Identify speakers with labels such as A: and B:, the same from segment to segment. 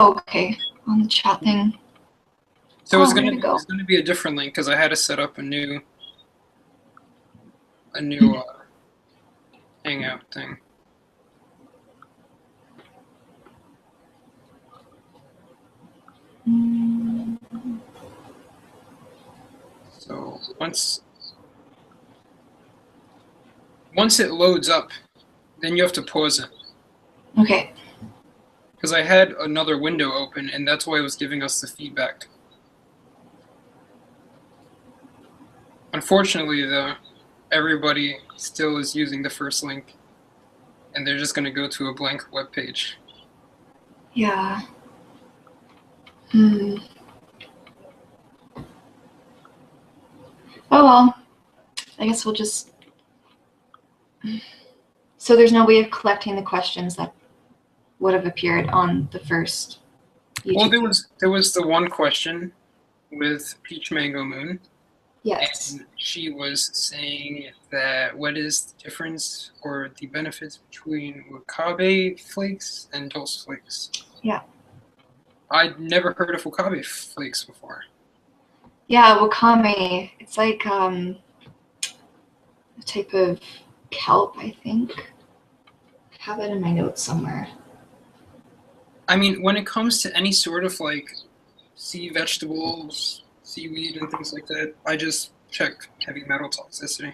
A: Okay, on the chat thing.
B: So it's gonna be a different link because I had to set up a new Hangout thing. So once it loads up, then you have to pause it.
A: Okay.
B: Because I had another window open, and that's why it was giving us the feedback. Unfortunately, though, everybody still is using the first link, and they're just going to go to a blank web page.
A: Yeah. Oh well, I guess we'll just... So there's no way of collecting the questions that would have appeared on the first YouTube.
B: Well, there was the one question with Peach Mango Moon.
A: Yes.
B: And she was saying that what is the difference or the benefits between wakabe flakes and dulse flakes?
A: Yeah.
B: I'd never heard of wakabe flakes before.
A: Yeah, wakame. It's like a type of kelp, I think. I have it in my notes somewhere.
B: I mean, when it comes to any sort of like sea vegetables, seaweed, and things like that, I just check heavy metal toxicity.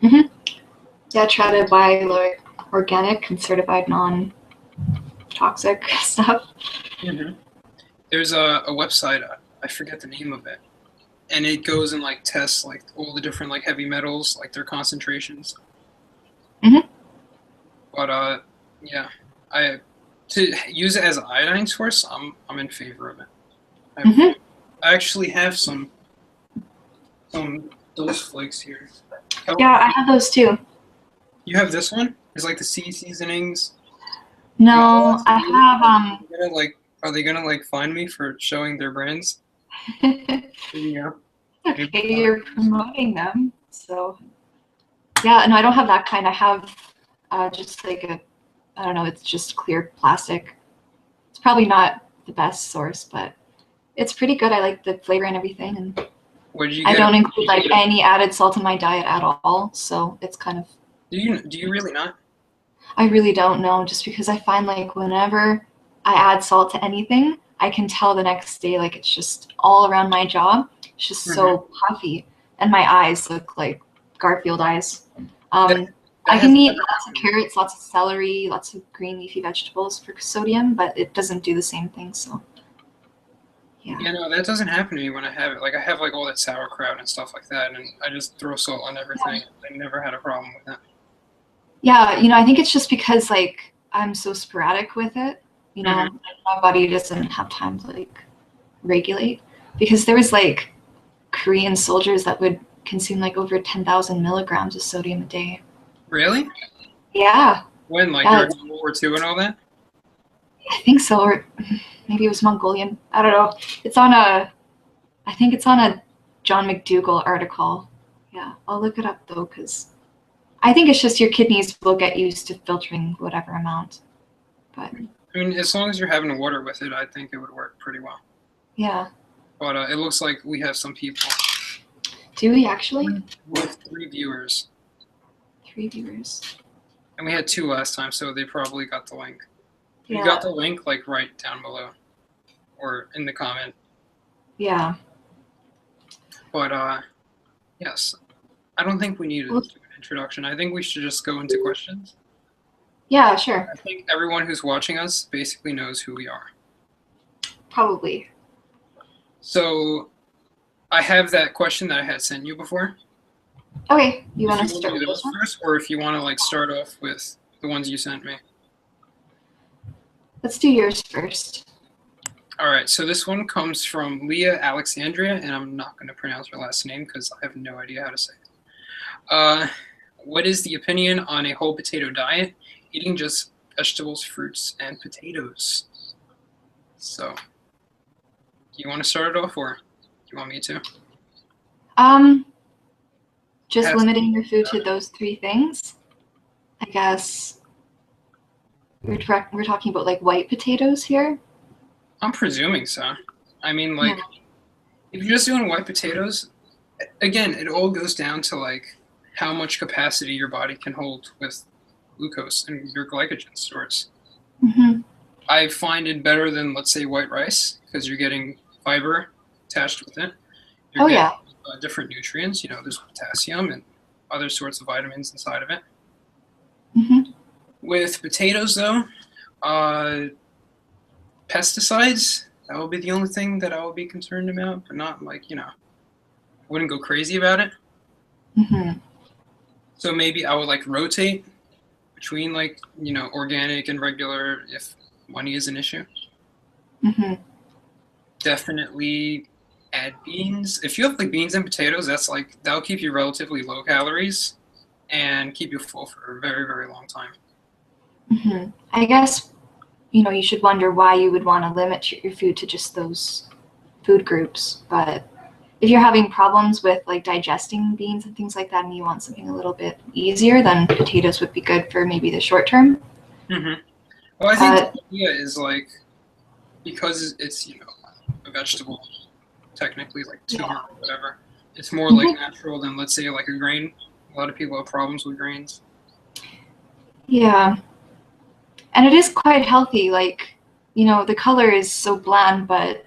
A: Yeah, try to buy like organic and certified non-toxic stuff.
B: There's a website, I forget the name of it, and it goes and like tests like all the different like heavy metals, like their concentrations. But yeah, to use it as an iodine source, I'm in favor of it. I actually have some dulse flakes here.
A: Yeah, I have those too.
B: You have this one? It's like the sea seasonings.
A: No, I have
B: Are they gonna like find me for showing their brands?
A: Yeah. Okay, you're promoting them, so yeah. No, I don't have that kind. I have just like I don't know. It's just clear plastic. It's probably not the best source, but it's pretty good. I like the flavor and everything, and I don't include like any added salt in my diet at all. So it's kind of.
B: Do you really not?
A: I really don't know, just because I find like whenever I add salt to anything, I can tell the next day like it's just all around my jaw. It's just so puffy, and my eyes look like Garfield eyes. I can eat lots of carrots, lots of celery, lots of green leafy vegetables for sodium, but it doesn't do the same thing. So, yeah.
B: Yeah, no, that doesn't happen to me when I have it. Like I have like all that sauerkraut and stuff like that, and I just throw salt on everything. I never had a problem with that.
A: Yeah, I think it's just because like I'm so sporadic with it. My body doesn't have time to like regulate. Because there was like Korean soldiers that would consume like over 10,000 milligrams of sodium a day.
B: Really?
A: Yeah.
B: When, like during World War II and all that?
A: I think so, or maybe it was Mongolian. I don't know. I think it's on a John McDougall article. Yeah, I'll look it up though, because I think it's just your kidneys will get used to filtering whatever amount. But
B: I mean, as long as you're having water with it, I think it would work pretty well.
A: Yeah.
B: But it looks like we have some people.
A: Do we actually?
B: We have 3 viewers.
A: 3 viewers.
B: And we had 2 last time, so they probably got the link.
A: Yeah.
B: You got the link, like, right down below. Or in the comment.
A: Yeah.
B: But, yes. I don't think we need an introduction. I think we should just go into questions.
A: Yeah, sure.
B: I think everyone who's watching us basically knows who we are.
A: Probably.
B: So, I have that question that I had sent you before.
A: Okay, you want to start
B: with those first, or if you want to like start off with the ones you sent me?
A: Let's do yours first.
B: All right, so this one comes from Leah Alexandria, and I'm not going to pronounce her last name because I have no idea how to say it. What is the opinion on a whole potato diet, eating just vegetables, fruits, and potatoes? So, do you want to start it off, or do you want me to?
A: Just limiting your food to those 3 things. I guess we're talking about like white potatoes here.
B: I'm presuming so. I mean, like, if you're just doing white potatoes, again, it all goes down to like how much capacity your body can hold with glucose and your glycogen stores.
A: Mm-hmm.
B: I find it better than, let's say, white rice because you're getting fiber attached with it. You're
A: Oh
B: getting
A: yeah.
B: different nutrients. You know, there's potassium and other sorts of vitamins inside of it.
A: Mm-hmm.
B: With potatoes, though, uh, pesticides, that would be the only thing that I would be concerned about, but not like, I wouldn't go crazy about it.
A: Mm-hmm.
B: So maybe I would like rotate between like, organic and regular if money is an issue.
A: Mm-hmm.
B: Definitely add beans. If you have like beans and potatoes, that'll keep you relatively low calories and keep you full for a very, very long time.
A: Mm-hmm. I guess, you should wonder why you would want to limit your food to just those food groups. But if you're having problems with like digesting beans and things like that, and you want something a little bit easier, then potatoes would be good for maybe the short term.
B: Mm-hmm. Well, I think the idea is like, because it's, a vegetable, technically like tuber or whatever, it's more like natural than, let's say, like a grain. A lot of people have problems with grains.
A: Yeah. And it is quite healthy. Like, the color is so bland, but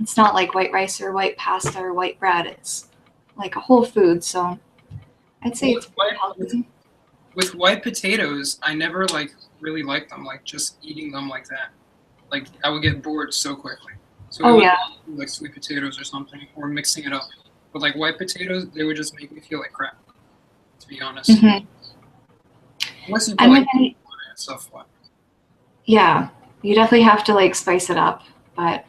A: it's not like white rice or white pasta or white bread. It's like a whole food. So I'd say it's pretty healthy.
B: With white potatoes, I never like really liked them, like just eating them like that. Like I would get bored so quickly. So I
A: Oh,
B: would
A: yeah.
B: do, like sweet potatoes or something, or mixing it up. But like white potatoes, they would just make me feel like crap, to be honest.
A: Mm-hmm.
B: Unless you
A: I
B: put like
A: mean,
B: stuff like.
A: yeah, you definitely have to like spice it up. But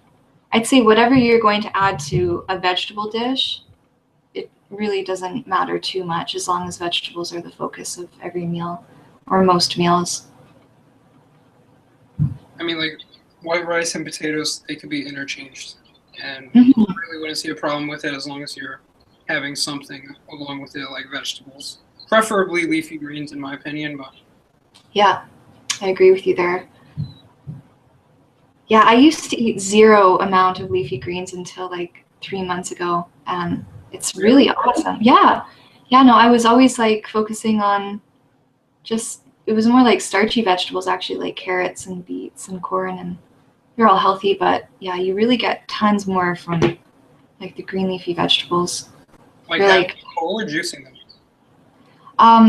A: I'd say whatever you're going to add to a vegetable dish, it really doesn't matter too much as long as vegetables are the focus of every meal or most meals.
B: I mean, like white rice and potatoes, they could be interchanged, and
A: Mm-hmm.
B: I really wouldn't see a problem with it as long as you're having something along with it, like vegetables, preferably leafy greens, in my opinion. But
A: Yeah, I agree with you there. Yeah, I used to eat zero amount of leafy greens until like 3 months ago, and it's really awesome. Yeah. Yeah, no, I was always like focusing on just, it was more like starchy vegetables actually, like carrots and beets and corn, and they're all healthy, but yeah, you really get tons more from like the green leafy vegetables.
B: like
A: You're
B: having
A: like,
B: them whole or juicing them.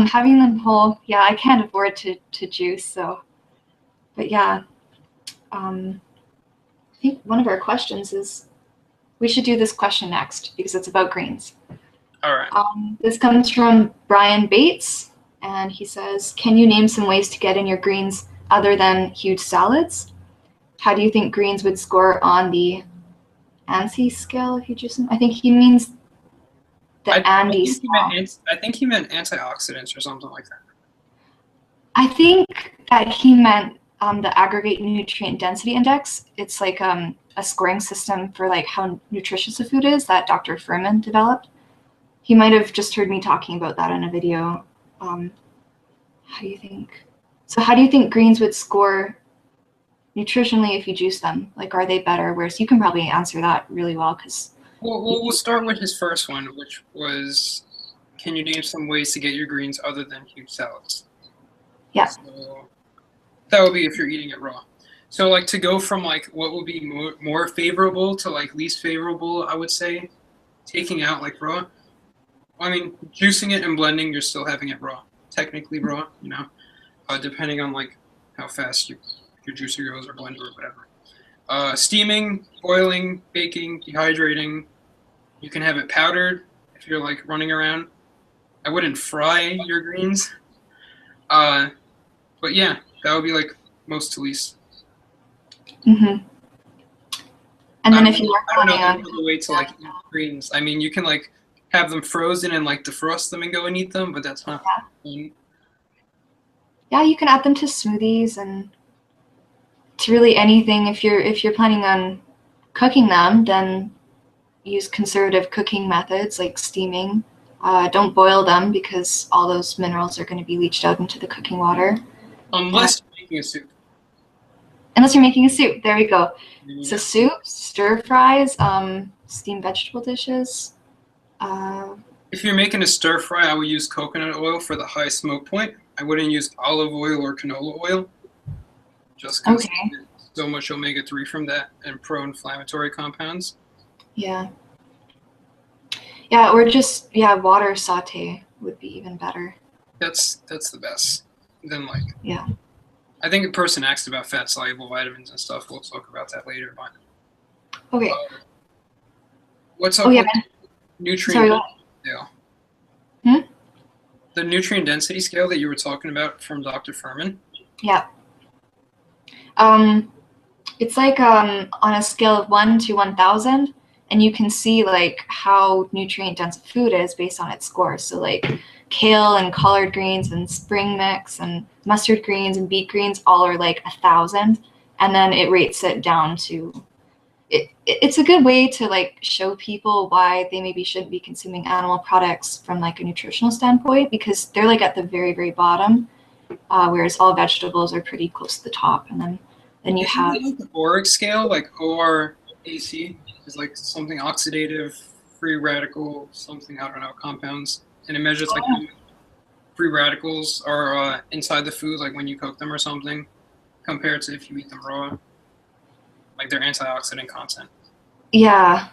A: having them whole, yeah, I can't afford to juice, so, but yeah, I think one of our questions is, we should do this question next because it's about greens.
B: All right.
A: This comes from Brian Bates, and he says, can you name some ways to get in your greens other than huge salads? How do you think greens would score on the ANSI scale if you juice them? I think he means the Andy scale.
B: I think he meant antioxidants or something like that.
A: I think that he meant the aggregate nutrient density index. It's like a scoring system for like how nutritious a food is that Dr. Furman developed. He might have just heard me talking about that in a video. How do you think? So how do you think greens would score nutritionally if you juice them? Like, are they better? Whereas you can probably answer that really well because.
B: Well, we'll start with his first one, which was, can you name some ways to get your greens other than huge salads?
A: Yeah.
B: So that would be if you're eating it raw. So like to go from like what would be more favorable to like least favorable, I would say, taking out like raw. I mean, juicing it and blending, you're still having it raw, technically raw, depending on like how fast your juicer goes or blender or whatever. Steaming, boiling, baking, dehydrating. You can have it powdered if you're like running around. I wouldn't fry your greens. But yeah, that would be like most to least.
A: Mm-hmm. And then if you are
B: I don't
A: planning
B: know
A: on
B: another way to like eat greens. I mean, you can like have them frozen and like defrost them and go and eat them, but that's not fun.
A: Yeah, you can add them to smoothies and to really anything. If you're planning on cooking them, then use conservative cooking methods like steaming. Don't boil them because all those minerals are going to be leached out into the cooking water.
B: Unless you're making a soup.
A: Unless you're making a soup. There we go. So
B: Yeah.
A: soup, stir fries, steamed vegetable dishes.
B: If you're making a stir fry, I would use coconut oil for the high smoke point. I wouldn't use olive oil or canola oil, just because
A: Okay.
B: so much omega-3 from that and pro-inflammatory compounds.
A: Yeah. Yeah, or just water saute would be even better.
B: That's the best. Then like
A: Yeah.
B: I think a person asked about fat soluble vitamins and stuff. We'll talk about that later. But
A: Okay.
B: what's up
A: Oh yeah.
B: with nutrient
A: Sorry.
B: scale?
A: Hmm?
B: The nutrient density scale that you were talking about from Dr. Furman.
A: Yeah. It's like on a scale of 1 to 1,000, and you can see like how nutrient dense food is based on its score. So like kale and collard greens and spring mix and mustard greens and beet greens all are like 1,000, and then it rates it down to it's a good way to like show people why they maybe shouldn't be consuming animal products from like a nutritional standpoint, because they're like at the very, very bottom, whereas all vegetables are pretty close to the top. And then you
B: Isn't
A: have
B: it like the ORAC scale, like ORAC is like something oxidative, free radical, something, I don't know, compounds, and it measures like free radicals are inside the food, like when you cook them or something, compared to if you eat them raw, like their antioxidant content.
A: yeah,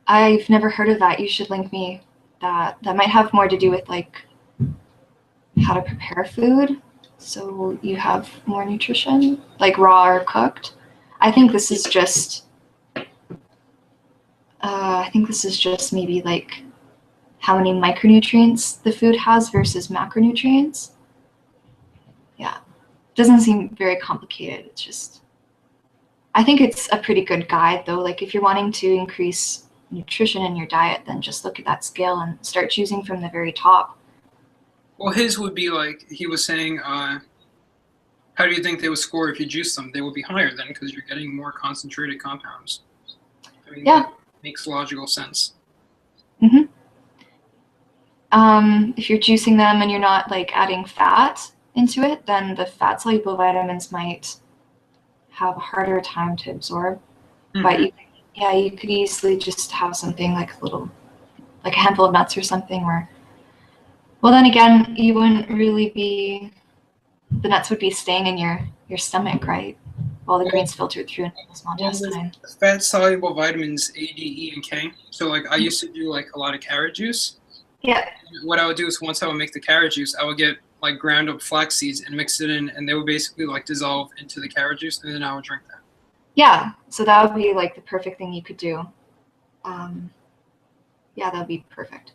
A: I've never heard of that. You should link me that. That might have more to do with like how to prepare food so you have more nutrition, like raw or cooked. I think this is just maybe like how many micronutrients the food has versus macronutrients. Yeah, doesn't seem very complicated. It's just, I think it's a pretty good guide though. Like if you're wanting to increase nutrition in your diet, then just look at that scale and start choosing from the very top.
B: Well, his would be like, he was saying, how do you think they would score if you juice them? They would be higher then because you're getting more concentrated compounds. I mean,
A: Yeah.
B: that makes logical sense.
A: Mm-hmm. If you're juicing them and you're not like adding fat into it, then the fat soluble vitamins might have a harder time to absorb.
B: Mm-hmm.
A: But you could easily just have something like a handful of nuts or something where, well, then again, you wouldn't really be, the nuts would be staying in your stomach, right? While the greens filtered through into the small intestine.
B: Fat soluble vitamins A, D, E, and K. So like I used to do like a lot of carrot juice.
A: Yeah.
B: What I would do is once I would make the carrot juice, I would get like ground up flax seeds and mix it in, and they would basically like dissolve into the carrot juice, and then I would drink that.
A: Yeah, so that would be like the perfect thing you could do. Yeah, that would be perfect.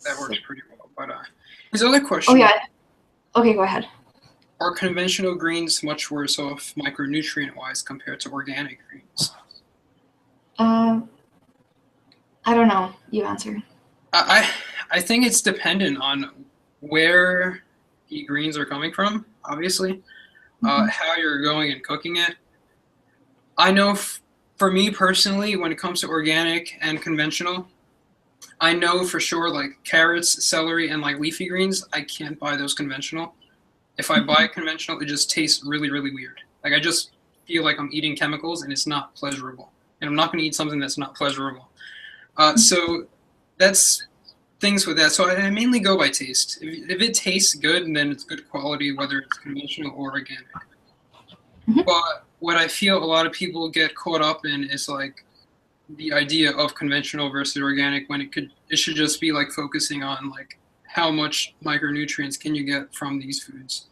B: That works pretty well. But his other question.
A: Oh yeah. Okay, go ahead.
B: Are conventional greens much worse off micronutrient-wise compared to organic greens?
A: I don't know. You answer.
B: I think it's dependent on where the greens are coming from, obviously, how you're going and cooking it. I know for me personally, when it comes to organic and conventional, I know for sure like carrots, celery, and like leafy greens, I can't buy those conventional. If I buy conventional, it just tastes really, really weird. Like I just feel like I'm eating chemicals and it's not pleasurable. And I'm not going to eat something that's not pleasurable. So that's things with that. So I mainly go by taste. If it tastes good, then it's good quality, whether it's conventional or organic.
A: Mm-hmm.
B: But what I feel a lot of people get caught up in is like the idea of conventional versus organic, when it should just be like focusing on like how much micronutrients can you get from these foods.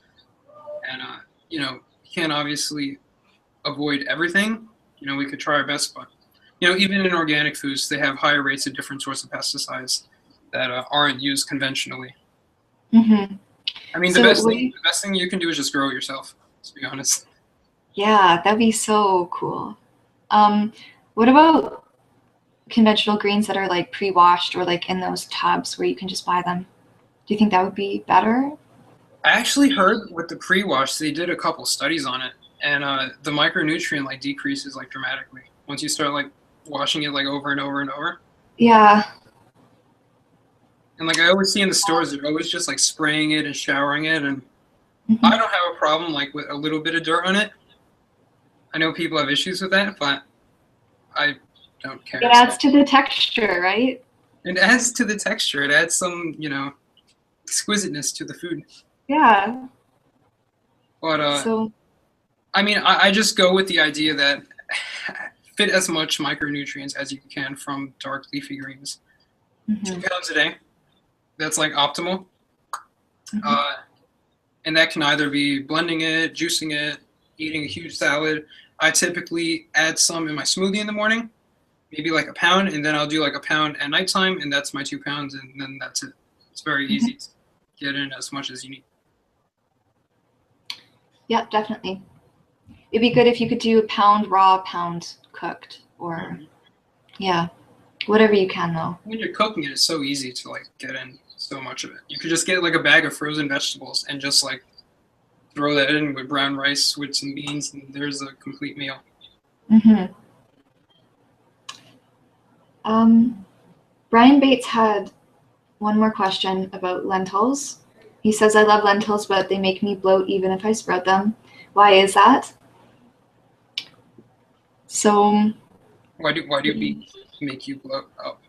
B: And you can't obviously avoid everything. We could try our best, but even in organic foods, they have higher rates of different sorts of pesticides that aren't used conventionally.
A: Mm-hmm.
B: I mean, the best thing you can do is just grow it yourself, to be honest.
A: Yeah, that'd be so cool. What about conventional greens that are like pre-washed or like in those tubs where you can just buy them? Do you think that would be better?
B: I actually heard with the pre-wash, they did a couple studies on it, and the micronutrient like decreases like dramatically once you start like washing it like over and over and over.
A: Yeah.
B: And like I always see in the stores, they're always just like spraying it and showering it, and
A: Mm-hmm.
B: I don't have a problem like with a little bit of dirt on it. I know people have issues with that, but I don't care.
A: It adds to the texture, right?
B: It adds to the texture. It adds some, exquisiteness to the food.
A: Yeah.
B: But
A: So.
B: I mean, I just go with the idea that fit as much micronutrients as you can from dark leafy greens.
A: Mm-hmm.
B: 2 pounds a day. That's like optimal.
A: Mm-hmm.
B: And that can either be blending it, juicing it, eating a huge salad. I typically add some in my smoothie in the morning, maybe like a pound, and then I'll do like a pound at nighttime, and that's my 2 pounds, and then that's it. It's very easy to get in as much as you need.
A: Yeah, definitely. It'd be good if you could do a pound raw, pound cooked, or yeah, whatever you can though.
B: When you're cooking it, it's so easy to like get in so much of it. You could just get like a bag of frozen vegetables and just like throw that in with brown rice with some beans, and there's a complete meal.
A: Mm-hmm. Brian Bates had one more question about lentils. He says, I love lentils, but they make me bloat even if I spread them. Why is that? So.
B: Why do beans make you bloat up?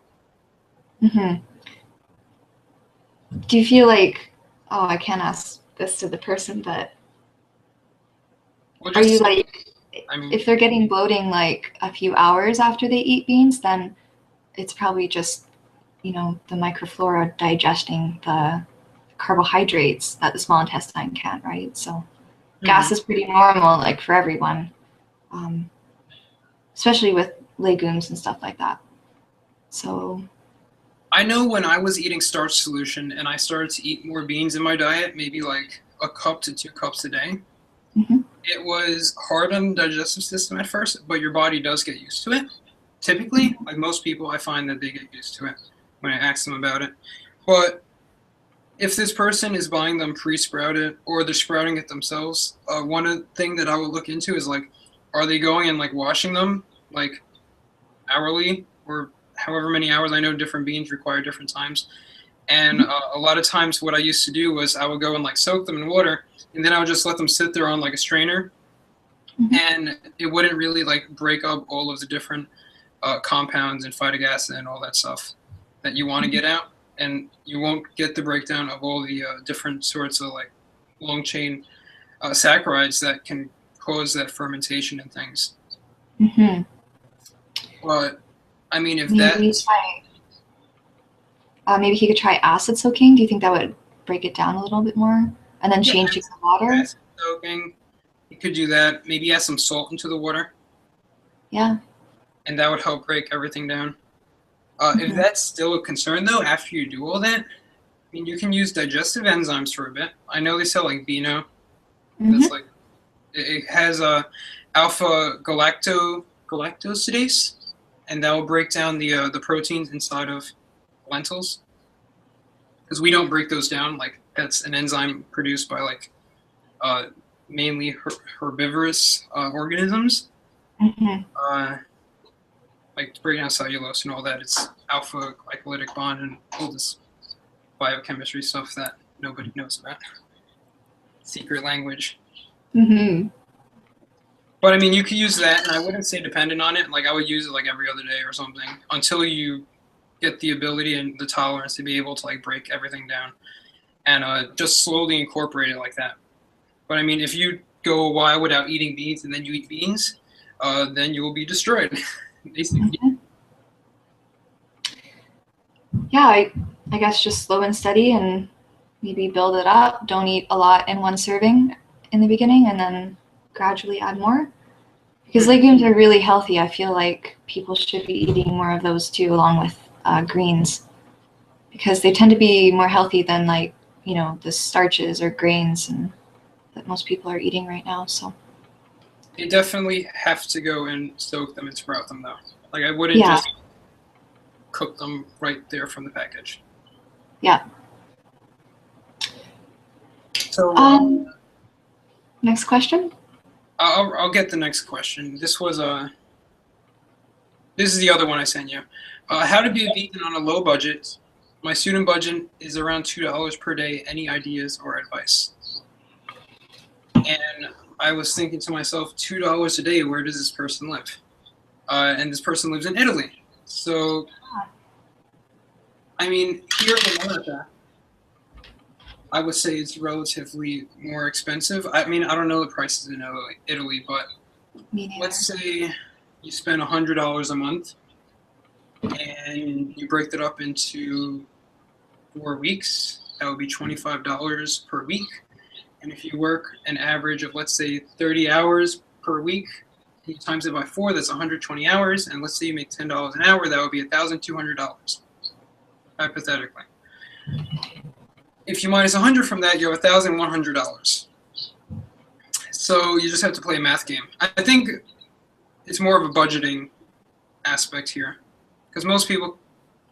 A: Mm-hmm. Do you feel like, oh, I can't ask this to the person, but are you like, if they're getting bloating like a few hours after they eat beans, then it's probably just, the microflora digesting the carbohydrates that the small intestine can't, right? So gas is pretty normal, like for everyone, especially with legumes and stuff like that. So
B: I know when I was eating starch solution and I started to eat more beans in my diet, maybe like a cup to 2 cups a day, it was hard on the digestive system at first, but your body does get used to it. Typically, like most people, I find that they get used to it when I ask them about it. But if this person is buying them pre-sprouted or they're sprouting it themselves, one thing that I will look into is like, are they going and like washing them like hourly or however many hours? I know different beans require different times. And a lot of times what I used to do was I would go and like soak them in water, and then I would just let them sit there on like a strainer, and it wouldn't really like break up all of the different compounds and phytic acid and all that stuff that you want to get out, and you won't get the breakdown of all the different sorts of like long chain saccharides that can cause that fermentation and things. But I mean, if
A: maybe he could try acid soaking. Do you think that would break it down a little bit more, and then change it to water?
B: Acid soaking, you could do that. Maybe add some salt into the water.
A: Yeah.
B: And that would help break everything down. If that's still a concern, though, after you do all that, I mean, you can use digestive enzymes for a bit. I know they sell like Beano. That's like, it has alpha galactosidase, and that will break down the proteins inside of lentils. Because we don't break those down. Like, that's an enzyme produced by like mainly herbivorous organisms. Like to break down cellulose and all that, it's alpha glycolytic bond and all this biochemistry stuff that nobody knows about. Secret language. But I mean, you could use that, and I wouldn't say dependent on it. Like I would use it like every other day or something until you get the ability and the tolerance to be able to like break everything down, and just slowly incorporate it like that. But I mean, if you go a while without eating beans and then you eat beans, then you will be destroyed.
A: Yeah, I guess just slow and steady and maybe build it up. Don't eat a lot in one serving in the beginning and then gradually add more. Because legumes are really healthy. I feel like people should be eating more of those too, along with greens. Because they tend to be more healthy than like, the starches or grains and that most people are eating right now. So
B: you definitely have to go and soak them and sprout them, though. Like I wouldn't just cook them right there from the package.
A: Yeah.
B: So
A: next question.
B: I'll get the next question. This is the other one I sent you. How to be a vegan on a low budget. My student budget is around $2 per day. Any ideas or advice? And I was thinking to myself, $2 a day, where does this person live? And this person lives in Italy. So, I mean, here in America, I would say it's relatively more expensive. I mean, I don't know the prices in Italy, but let's say you spend $100 a month and you break that up into 4 weeks. That would be $25 per week. And if you work an average of, let's say, 30 hours per week, you times it by 4, that's 120 hours. And let's say you make $10 an hour, that would be $1,200, hypothetically. If you minus 100 from that, you have $1,100. So you just have to play a math game. I think it's more of a budgeting aspect here, because most people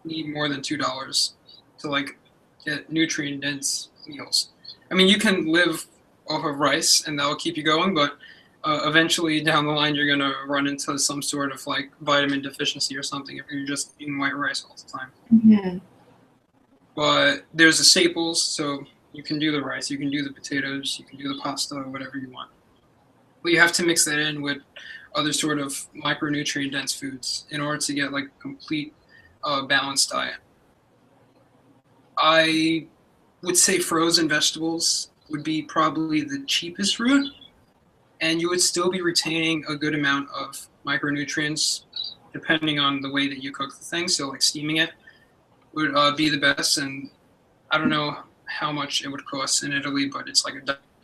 B: need more than $2 to like get nutrient-dense meals. I mean, you can live off of rice, and that will keep you going, but eventually down the line, you're gonna run into some sort of like vitamin deficiency or something if you're just eating white rice all the time.
A: Mm-hmm.
B: But there's the staples, so you can do the rice, you can do the potatoes, you can do the pasta, whatever you want. But you have to mix that in with other sort of micronutrient-dense foods in order to get like a complete balanced diet. I would say frozen vegetables would be probably the cheapest route, and you would still be retaining a good amount of micronutrients depending on the way that you cook the thing. So like steaming it would be the best, and I don't know how much it would cost in Italy, but it's like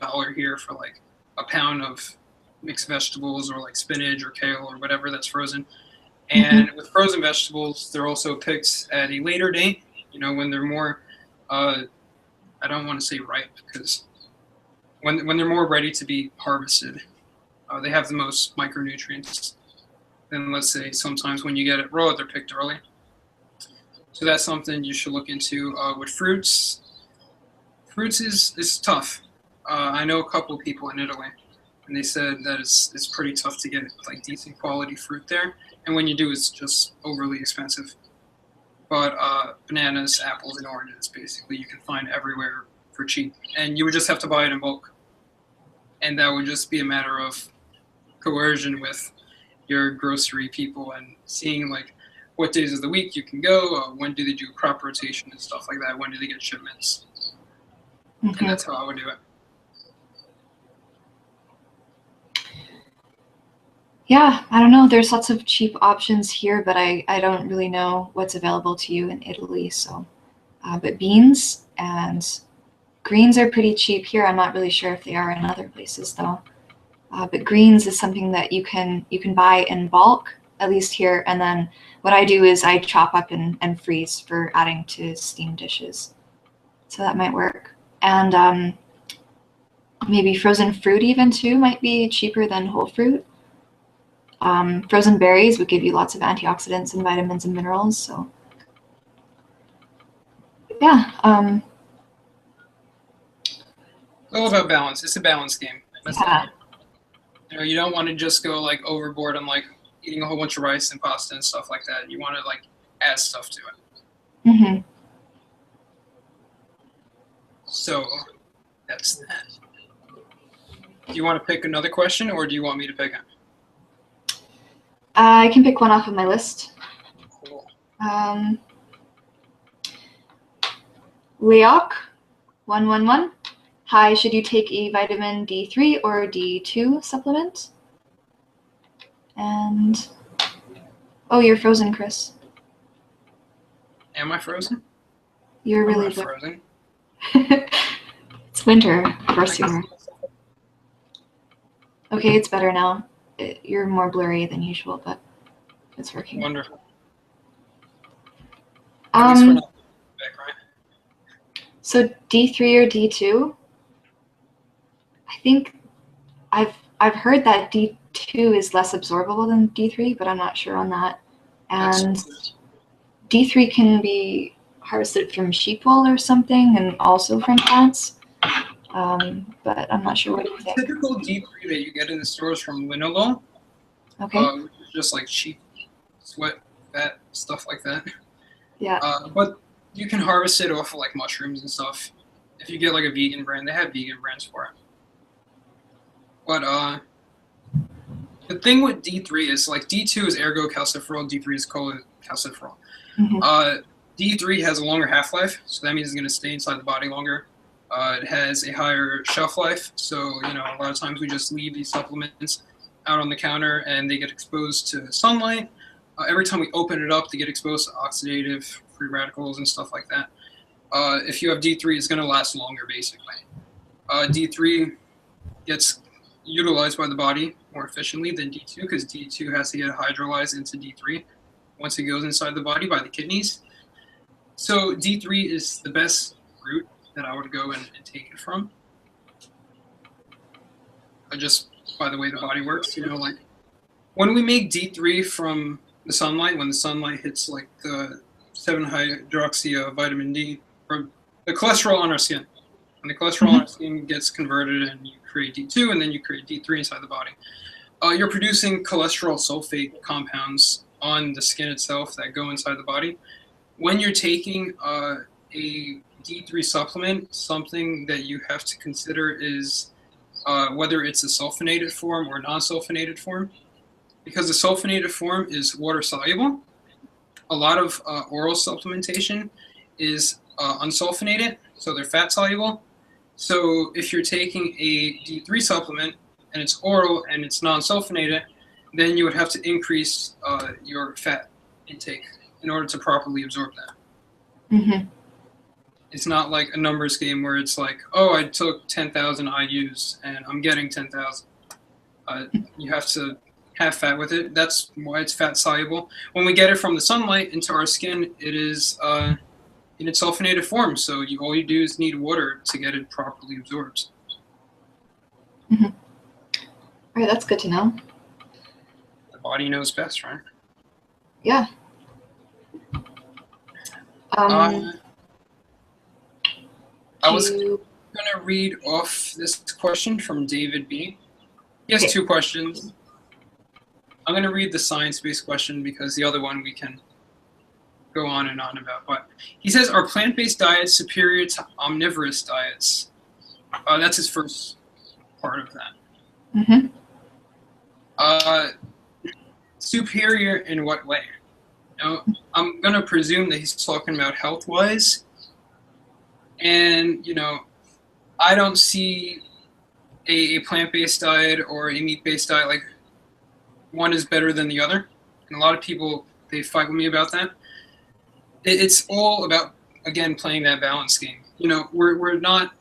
B: $1 here for like a pound of mixed vegetables or like spinach or kale or whatever that's frozen. And with frozen vegetables, they're also picked at a later date, you know, when they're more, I don't want to say ripe, because when they're more ready to be harvested, they have the most micronutrients. Then let's say sometimes when you get it raw, they're picked early. So that's something you should look into. With fruits, fruits is tough. I know a couple of people in Italy, and they said that it's pretty tough to get like decent quality fruit there. And when you do, it's just overly expensive. But bananas, apples, and oranges, basically, you can find everywhere for cheap. And you would just have to buy it in bulk. And that would just be a matter of coercion with your grocery people and seeing like what days of the week you can go, when do they do crop rotation and stuff like that, when do they get shipments. And that's how I would do it.
A: Yeah, I don't know. There's lots of cheap options here, but I don't really know what's available to you in Italy. So, but beans and greens are pretty cheap here. I'm not really sure if they are in other places though. But greens is something that you can buy in bulk, at least here. And then what I do is I chop up and freeze for adding to steamed dishes. So that might work. And maybe frozen fruit even too might be cheaper than whole fruit. Frozen berries would give you lots of antioxidants and vitamins and minerals. So yeah.
B: It's all about balance. It's a balance game.
A: Yeah.
B: You know, you don't want to just go like overboard on like eating a whole bunch of rice and pasta and stuff like that. You want to like add stuff to it.
A: Mm-hmm.
B: So that's that. Do you want to pick another question, or do you want me to pick it?
A: I can pick one off of my list.
B: Cool.
A: Leok 111. Hi, should you take a vitamin D3 or D2 supplement? And oh, you're frozen, Chris.
B: Am I frozen?
A: You're really
B: frozen.
A: It's winter, of course you are. Okay, it's better now. You're more blurry than usual, but it's working.
B: Wonderful. At least we're not back, right?
A: So D3 or D2? I think I've heard that D2 is less absorbable than D3, but I'm not sure on that. And D3 can be harvested from sheep wool or something, and also from plants. But I'm not sure what you think.
B: Typical D3 that you get in the stores from linalool.
A: Okay.
B: Which is just like sheep sweat, fat, stuff like that.
A: Yeah.
B: But you can harvest it off of like mushrooms and stuff. If you get like a vegan brand, they have vegan brands for it. But the thing with D3 is like D2 is ergocalciferol, D3 is cholecalciferol. D3 has a longer half-life, so that means it's going to stay inside the body longer. It has a higher shelf life, so a lot of times we just leave these supplements out on the counter and they get exposed to sunlight. Every time we open it up, they get exposed to oxidative free radicals and stuff like that. If you have D3, it's going to last longer, basically. D3 gets utilized by the body more efficiently than D2 because D2 has to get hydrolyzed into D3 once it goes inside the body by the kidneys. So D3 is the best route that I would go and take it from. Just by the way the body works, like when we make D3 from the sunlight, when the sunlight hits like the 7-hydroxy vitamin D, or the cholesterol on our skin, when the cholesterol on our skin gets converted and you create D2 and then you create D3 inside the body, you're producing cholesterol sulfate compounds on the skin itself that go inside the body. When you're taking a D3 supplement, something that you have to consider is whether it's a sulfonated form or non-sulfonated form. Because the sulfonated form is water soluble, a lot of oral supplementation is unsulfonated, so they're fat soluble. So if you're taking a D3 supplement and it's oral and it's non-sulfonated, then you would have to increase your fat intake in order to properly absorb that. It's not like a numbers game where it's like, oh, I took 10,000 IUs and I'm getting 10,000. You have to have fat with it. That's why it's fat soluble. When we get it from the sunlight into our skin, it is in its sulfonated form. So all you do is need water to get it properly absorbed.
A: All right, that's good to know.
B: The body knows best, right?
A: Yeah.
B: I was going to read off this question from David B. He has two questions. I'm going to read the science-based question because the other one we can go on and on about. But he says, are plant-based diets superior to omnivorous diets? That's his first part of that. Superior in what way? I'm going to presume that he's talking about health-wise. And, I don't see a plant-based diet or a meat-based diet like one is better than the other. And a lot of people, they fight with me about that. It's all about, again, playing that balance game. We're not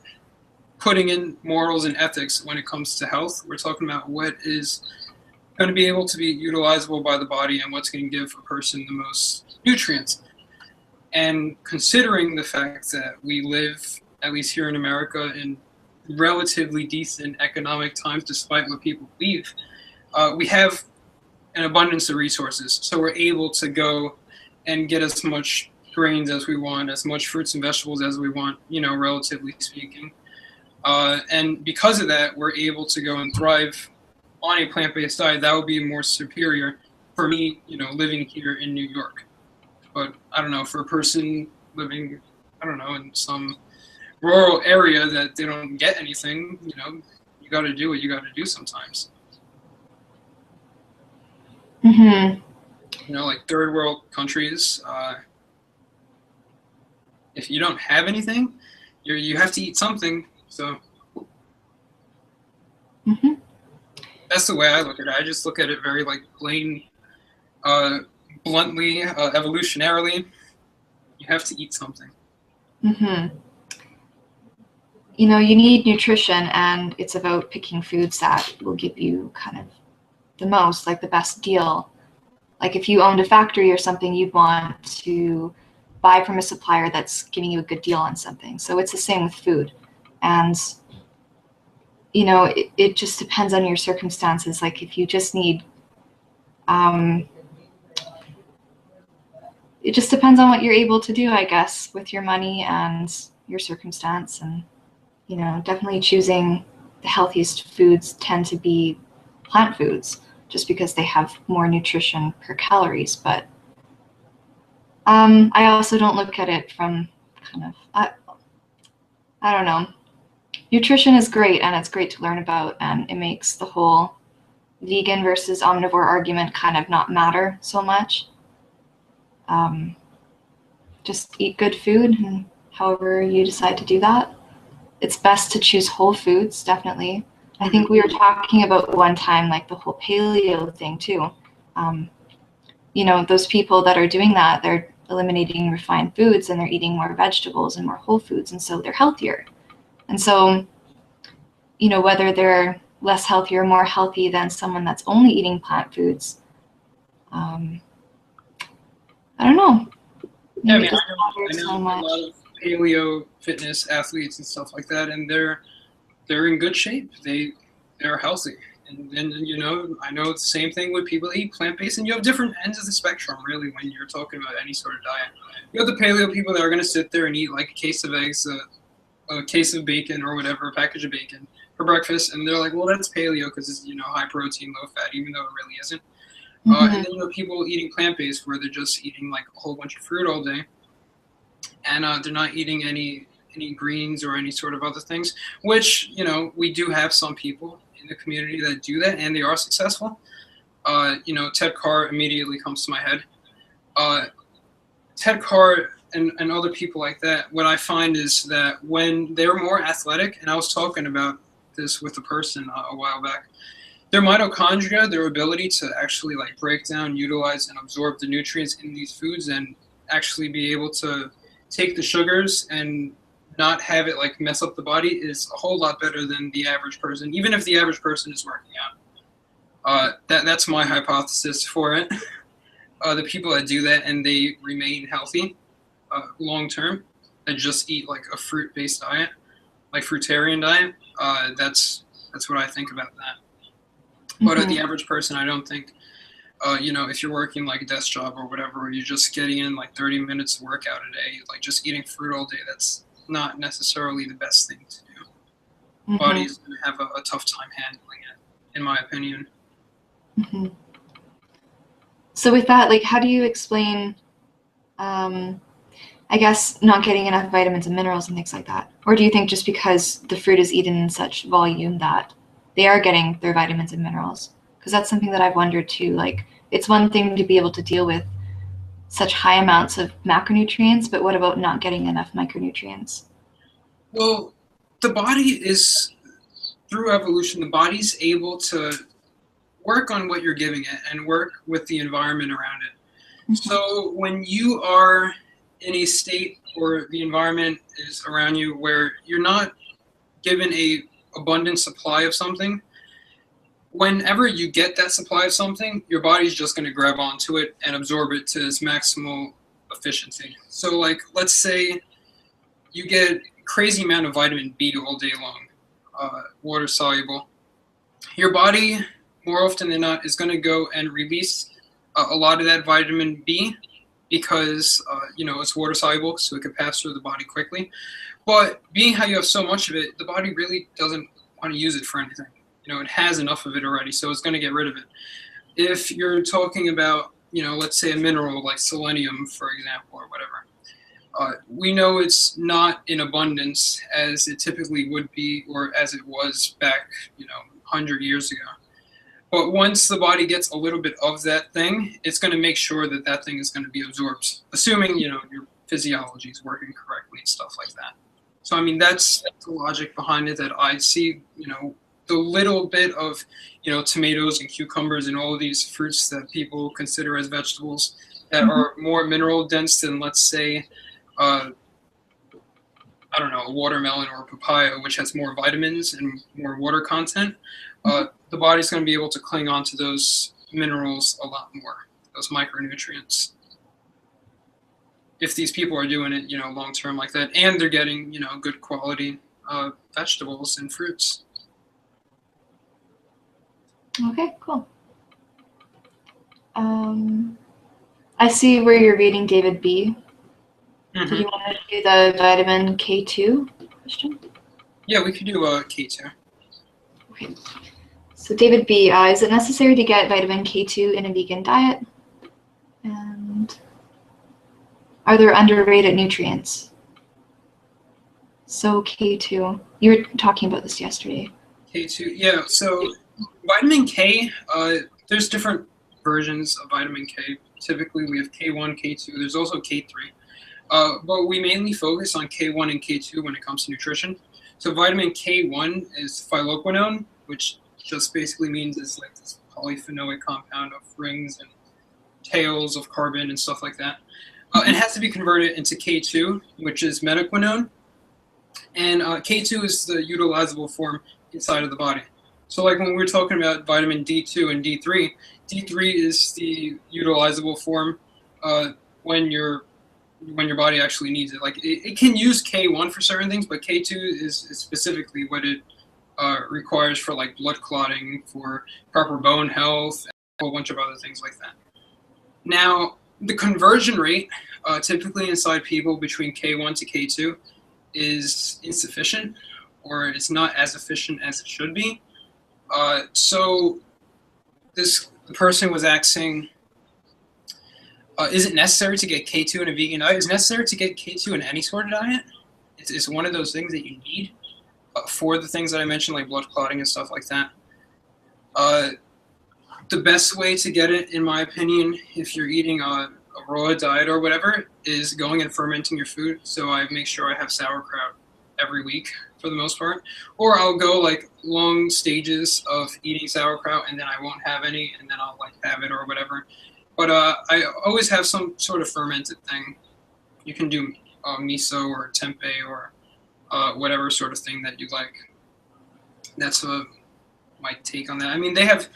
B: putting in morals and ethics when it comes to health. We're talking about what is going to be able to be utilizable by the body and what's going to give a person the most nutrients. And considering the fact that we live, at least here in America, in relatively decent economic times, despite what people believe, we have an abundance of resources. So we're able to go and get as much grains as we want, as much fruits and vegetables as we want, relatively speaking. And because of that, we're able to go and thrive on a plant-based diet. That would be more superior for me, living here in New York. But I don't know, for a person living, in some rural area that they don't get anything, you got to do what you got to do sometimes. Like third world countries, if you don't have anything, you have to eat something. So that's the way I look at it. I just look at it very plain, bluntly, evolutionarily. You have to eat something.
A: You need nutrition, and it's about picking foods that will give you kind of the most, the best deal. Like if you owned a factory or something, you'd want to buy from a supplier that's giving you a good deal on something. So it's the same with food. And, it just depends on your circumstances. Like if you just need, it just depends on what you're able to do, I guess, with your money and your circumstance. And, definitely choosing the healthiest foods tend to be plant foods, just because they have more nutrition per calories. But I also don't look at it from kind of, I don't know. nutrition is great, and it's great to learn about, and it makes the whole vegan versus omnivore argument kind of not matter so much. Just eat good food, and however you decide to do that. It's best to choose whole foods, definitely. I think we were talking about one time, like the whole paleo thing too. You know, those people that are doing that, they're eliminating refined foods and they're eating more vegetables and more whole foods, and so they're healthier. And so, you know, whether they're less healthy or more healthy than someone that's only eating plant foods, I don't know.
B: Yeah, I
A: Maybe
B: mean,
A: it doesn't
B: I know
A: matter so
B: a lot of paleo fitness athletes and stuff like that, and they're in good shape. They're healthy. And then, you know, I know it's the same thing with people that eat plant-based, and you have different ends of the spectrum, really, when you're talking about any sort of diet. You have the paleo people that are going to sit there and eat like a case of eggs, a case of bacon or whatever, a package of bacon for breakfast, and they're like, well, that's paleo because it's, you know, high protein, low fat, even though it really isn't. And then you have people eating plant-based where they're just eating like a whole bunch of fruit all day, and they're not eating any greens or any sort of other things, which, you know, we do have some people in the community that do that, and they are successful. You know, Ted Carr immediately comes to my head. Ted Carr and other people like that, what I find is that when they're more athletic, and I was talking about this with a person a while back, their mitochondria, their ability to actually like break down, utilize, and absorb the nutrients in these foods and actually be able to take the sugars and not have it like mess up the body is a whole lot better than the average person, even if the average person is working out. That's my hypothesis for it. The people that do that and they remain healthy long term, that just eat like a fruit-based diet, like fruitarian diet, that's what I think about that. But the average person, I don't think, you know, if you're working like a desk job or whatever, where you're just getting in like 30 minutes of workout a day, like just eating fruit all day, that's not necessarily the best thing to do. Body's going to have a tough time handling it, in my opinion.
A: So with that, like, how do you explain, I guess, not getting enough vitamins and minerals and things like that? Or do you think just because the fruit is eaten in such volume that they are getting their vitamins and minerals? Because that's something that I've wondered too. Like, it's one thing to be able to deal with such high amounts of macronutrients, but what about not getting enough micronutrients?
B: Well, the body is, through evolution, the body's able to work on what you're giving it and work with the environment around it. So when you are in a state or the environment is around you where you're not given a abundant supply of something, whenever you get that supply of something, your body's just going to grab onto it and absorb it to its maximal efficiency. So like, let's say you get crazy amount of vitamin B all day long, water soluble. Your body, more often than not, is going to go and release a lot of that vitamin B because, you know, it's water soluble, so it can pass through the body quickly. But being how you have so much of it, the body really doesn't want to use it for anything. You know, it has enough of it already, so it's going to get rid of it. If you're talking about, you know, let's say a mineral like selenium, for example, or whatever, we know it's not in abundance as it typically would be or as it was back, you know, 100 years ago. But once the body gets a little bit of that thing, it's going to make sure that that thing is going to be absorbed, assuming, you know, your physiology is working correctly and stuff like that. So, I mean, that's the logic behind it that I see, you know, the little bit of, you know, tomatoes and cucumbers and all of these fruits that people consider as vegetables that are more mineral dense than, let's say, I don't know, a watermelon or a papaya, which has more vitamins and more water content. The body's going to be able to cling on to those minerals a lot more, those micronutrients. If these people are doing it, you know, long term like that, and they're getting, you know, good quality vegetables and fruits.
A: Okay, cool. I see where you're reading David B. Did you want to do the vitamin K2 question?
B: Yeah, we could do K2.
A: Okay. So David B, is it necessary to get vitamin K2 in a vegan diet? And are there underrated nutrients? So K2. You were talking about this yesterday.
B: K2, yeah. So vitamin K, there's different versions of vitamin K. Typically, we have K1, K2. There's also K3. But we mainly focus on K1 and K2 when it comes to nutrition. So vitamin K1 is phylloquinone, which just basically means it's like this polyphenolic compound of rings and tails of carbon and stuff like that. It has to be converted into K2, which is metaquinone. And K2 is the utilizable form inside of the body. So like when we're talking about vitamin D2 and D3, D3 is the utilizable form when your body actually needs it. Like it can use K1 for certain things, but K2 is specifically what it requires for like blood clotting, for proper bone health, and a whole bunch of other things like that. Now, the conversion rate typically inside people between K1 to K2 is insufficient, or it's not as efficient as it should be. So this person was asking, is it necessary to get K2 in a vegan diet? Is it necessary to get K2 in any sort of diet? It's one of those things that you need for the things that I mentioned, like blood clotting and stuff like that. The best way to get it, in my opinion, if you're eating a raw diet or whatever, is going and fermenting your food. So I make sure I have sauerkraut every week for the most part. Or I'll go like long stages of eating sauerkraut and then I won't have any and then I'll like have it or whatever. But I always have some sort of fermented thing. You can do miso or tempeh or whatever sort of thing that you like. That's my take on that. I mean, they have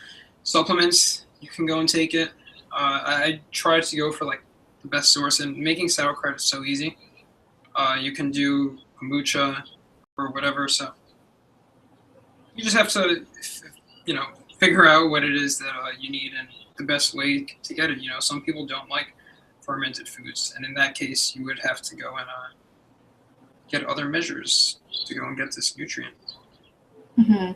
B: supplements. You can go and take it. I try to go for like the best source, and making sauerkraut is so easy. You can do kombucha or whatever. So you just have to, figure out what it is that you need and the best way to get it. Some people don't like fermented foods, and in that case, you would have to go and get other measures to go and get this nutrient.
A: Mm-hmm.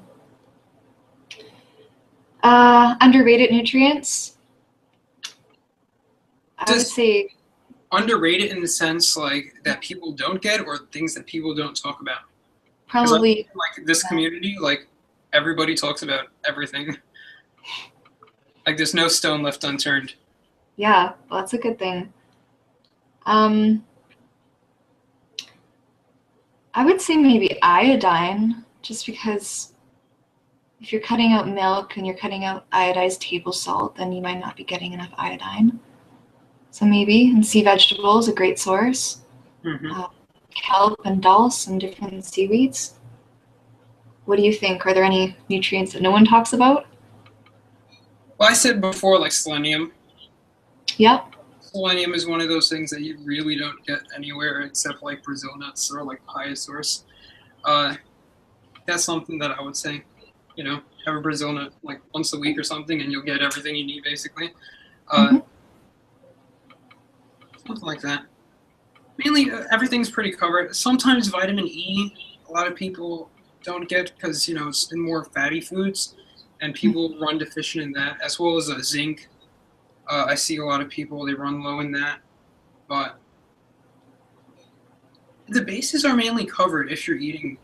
A: Underrated nutrients. I would say
B: underrated in the sense like that people don't get, or things that people don't talk about.
A: Probably
B: like this community, like everybody talks about everything. Like there's no stone left unturned.
A: Yeah, well, that's a good thing. I would say maybe iodine, just because if you're cutting out milk and you're cutting out iodized table salt, then you might not be getting enough iodine. So maybe, and sea vegetables, a great source.
B: Mm-hmm.
A: Kelp and dulse and different seaweeds. What do you think? Are there any nutrients that no one talks about?
B: Well, I said before, like selenium.
A: Yep.
B: Selenium is one of those things that you really don't get anywhere except like Brazil nuts or like papaya source. That's something that I would say, have a Brazil nut like once a week or something, and you'll get everything you need basically. Something like that. Mainly, everything's pretty covered. Sometimes vitamin E, a lot of people don't get because it's in more fatty foods, and people run deficient in that, as well as zinc. I see a lot of people, they run low in that, but the bases are mainly covered if you're eating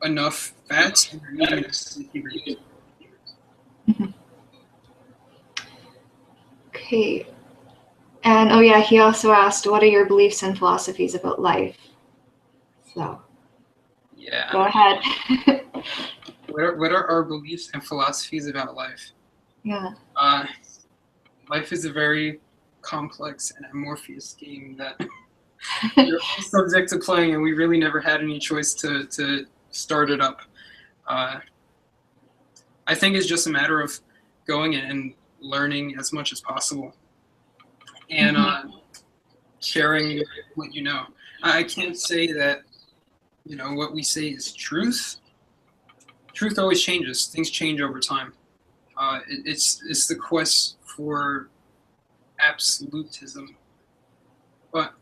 B: enough fats and you're eating
A: Okay. And oh yeah, he also asked, what are your beliefs and philosophies about life? So
B: yeah,
A: go ahead.
B: what are our beliefs and philosophies about life?
A: Yeah.
B: Life is a very complex and amorphous game that you're subject to playing, and we really never had any choice to start it up. I think it's just a matter of going and learning as much as possible, and sharing what you know. I can't say that what we say is truth. Truth always changes. Things change over time. It's the quest for absolutism. But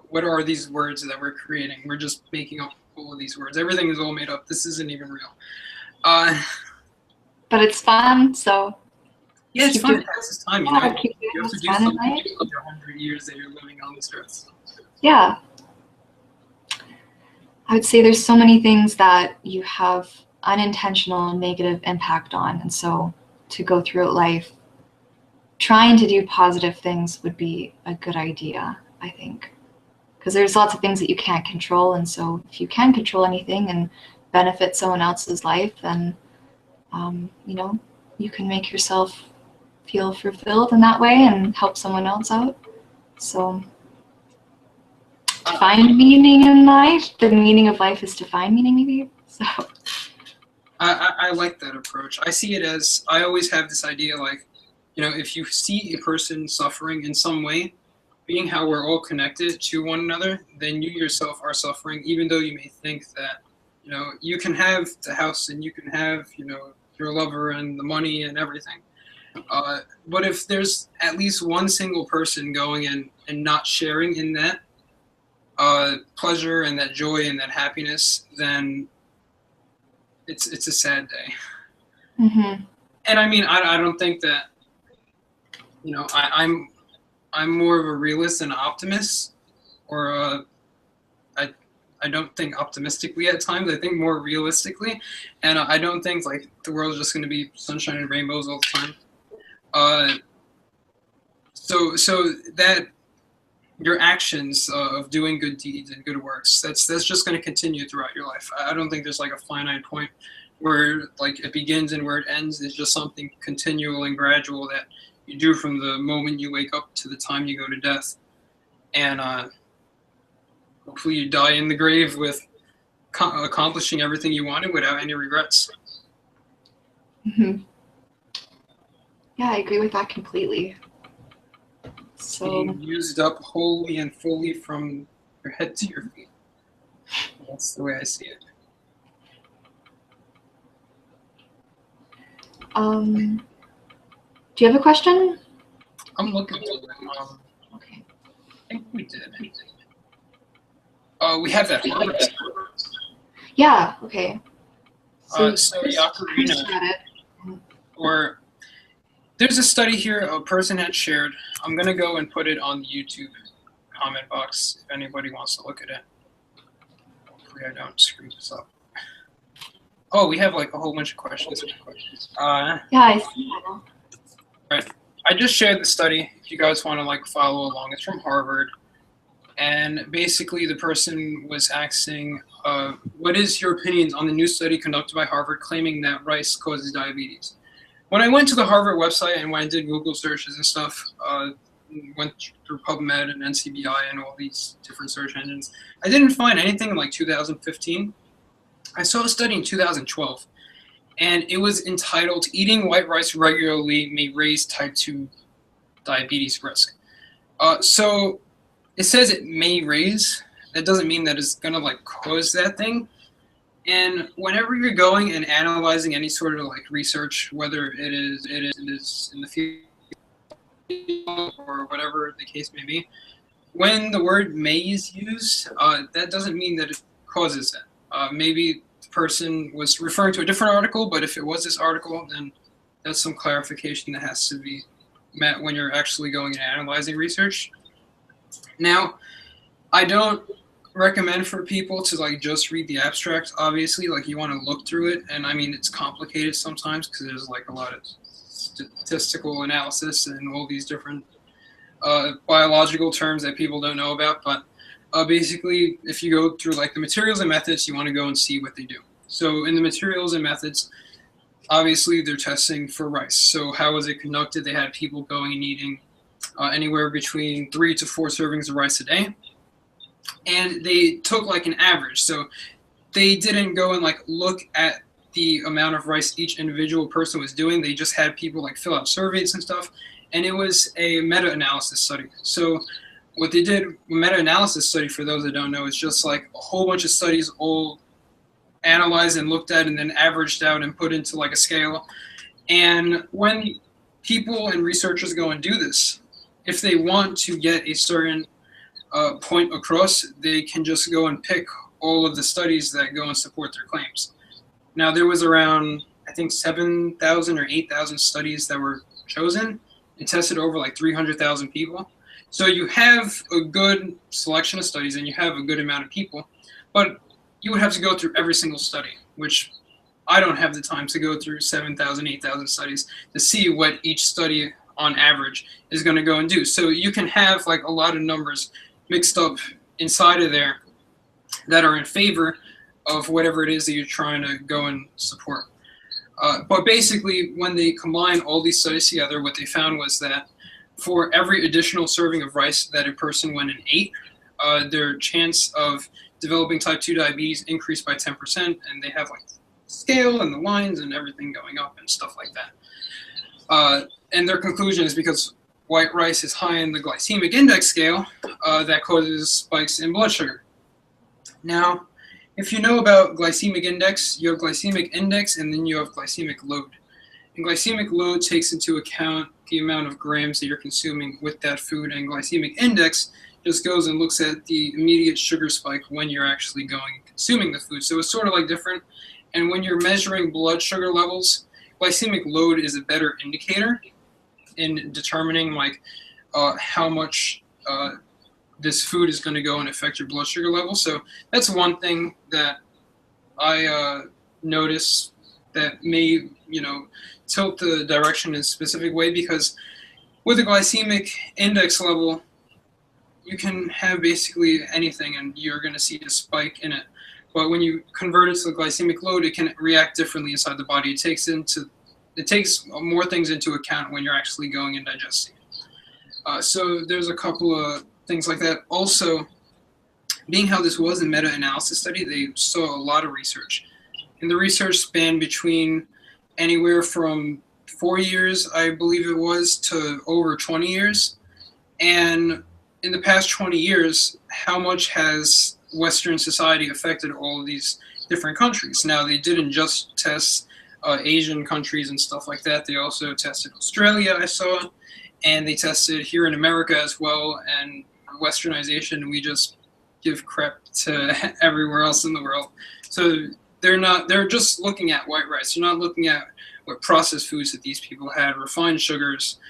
B: what are these words that we're creating? We're just making up all of these words. Everything is all made up. This isn't even real.
A: But it's fun, so
B: yeah, it's fun. It passes time. You have to do something with your 100 years that you're living on this earth.
A: Yeah. I would say there's so many things that you have unintentional negative impact on. And so to go through life trying to do positive things would be a good idea, I think. Because there's lots of things that you can't control. And so if you can control anything and benefit someone else's life, then, you know, you can make yourself feel fulfilled in that way and help someone else out. So to find meaning in life, the meaning of life is to find meaning, maybe. So
B: I like that approach. I see it as, I always have this idea, like, you know, if you see a person suffering in some way, being how we're all connected to one another, then you yourself are suffering, even though you may think that, you know, you can have the house and you can have, you know, your lover and the money and everything. But if there's at least one single person going in and not sharing in that pleasure and that joy and that happiness, then it's a sad day.
A: mm-hmm.
B: And I mean, I don't think that, you know, I'm more of a realist than an optimist, or I don't think optimistically at times. I think more realistically, and I don't think like the world's just going to be sunshine and rainbows all the time. So that your actions of doing good deeds and good works, that's just going to continue throughout your life. I don't think there's like a finite point where like it begins and where it ends. It's just something continual and gradual that you do from the moment you wake up to the time you go to death. And hopefully you die in the grave with accomplishing everything you wanted without any regrets.
A: Mm-hmm. Yeah, I agree with that completely. So
B: being used up wholly and fully from your head to your feet. That's the way I see it.
A: Do you have a question?
B: I'm looking for them.
A: Okay.
B: I think we did. We have that.
A: Yeah. Okay.
B: So Yakarina, or there's a study here a person had shared. I'm gonna go and put it on the YouTube comment box if anybody wants to look at it. Hopefully I don't screw this up. Oh, we have like a whole bunch of questions.
A: Yeah, I see that.
B: Right. I just shared the study. If you guys want to like follow along, it's from Harvard, and basically the person was asking, "What is your opinion on the new study conducted by Harvard claiming that rice causes diabetes?" When I went to the Harvard website and when I did Google searches and stuff, went through PubMed and NCBI and all these different search engines, I didn't find anything in like 2015. I saw a study in 2012, and it was entitled "Eating White Rice Regularly May Raise Type 2 Diabetes Risk." So it says it may raise. That doesn't mean that it's gonna like cause that thing. And whenever you're going and analyzing any sort of like research, whether it is in the field or whatever the case may be, when the word "may" is used, that doesn't mean that it causes it. Maybe the person was referring to a different article, but if it was this article, then that's some clarification that has to be met when you're actually going and analyzing research. Now, I don't recommend for people to like just read the abstract. Obviously, like you want to look through it, and I mean it's complicated sometimes because there's like a lot of statistical analysis and all these different biological terms that people don't know about. But basically, if you go through like the materials and methods, you want to go and see what they do. So in the materials and methods, obviously they're testing for rice. So how was it conducted? They had people going and eating anywhere between 3 to 4 servings of rice a day. And they took like an average. So they didn't go and like look at the amount of rice each individual person was doing. They just had people like fill out surveys and stuff. And it was a meta-analysis study. So what they did, meta-analysis study, for those that don't know, is just like a whole bunch of studies all analyzed and looked at and then averaged out and put into like a scale. And when people and researchers go and do this, if they want to get a certain point across, they can just go and pick all of the studies that go and support their claims. Now, there was around, I think, 7,000 or 8,000 studies that were chosen and tested over like 300,000 people. So you have a good selection of studies and you have a good amount of people. But you would have to go through every single study, which I don't have the time to go through 7,000, 8,000 studies to see what each study on average is going to go and do. So you can have like a lot of numbers mixed up inside of there that are in favor of whatever it is that you're trying to go and support. But basically, when they combine all these studies together, what they found was that for every additional serving of rice that a person went and ate, their chance of developing type 2 diabetes increased by 10%, and they have like scale and the lines and everything going up and stuff like that. And their conclusion is because white rice is high in the glycemic index scale, that causes spikes in blood sugar. Now, if you know about glycemic index, you have glycemic index and then you have glycemic load. And glycemic load takes into account the amount of grams that you're consuming with that food, and glycemic index just goes and looks at the immediate sugar spike when you're actually going and consuming the food. So it's sort of like different. And when you're measuring blood sugar levels, glycemic load is a better indicator in determining like how much this food is going to go and affect your blood sugar level. So that's one thing that I notice that may, tilt the direction in a specific way, because with a glycemic index level, you can have basically anything and you're going to see a spike in it. But when you convert it to the glycemic load, it can react differently inside the body. It takes more things into account when you're actually going and digesting it. So there's a couple of things like that. Also, being how this was a meta-analysis study, they saw a lot of research. And the research spanned between anywhere from 4 years, I believe it was, to over 20 years. And in the past 20 years, how much has Western society affected all of these different countries? Now, they didn't just test Asian countries and stuff like that. They also tested Australia, I saw, and they tested here in America as well. And Westernization, we just give crap to everywhere else in the world. So they're just looking at white rice. They're not looking at what processed foods that these people had, refined sugars,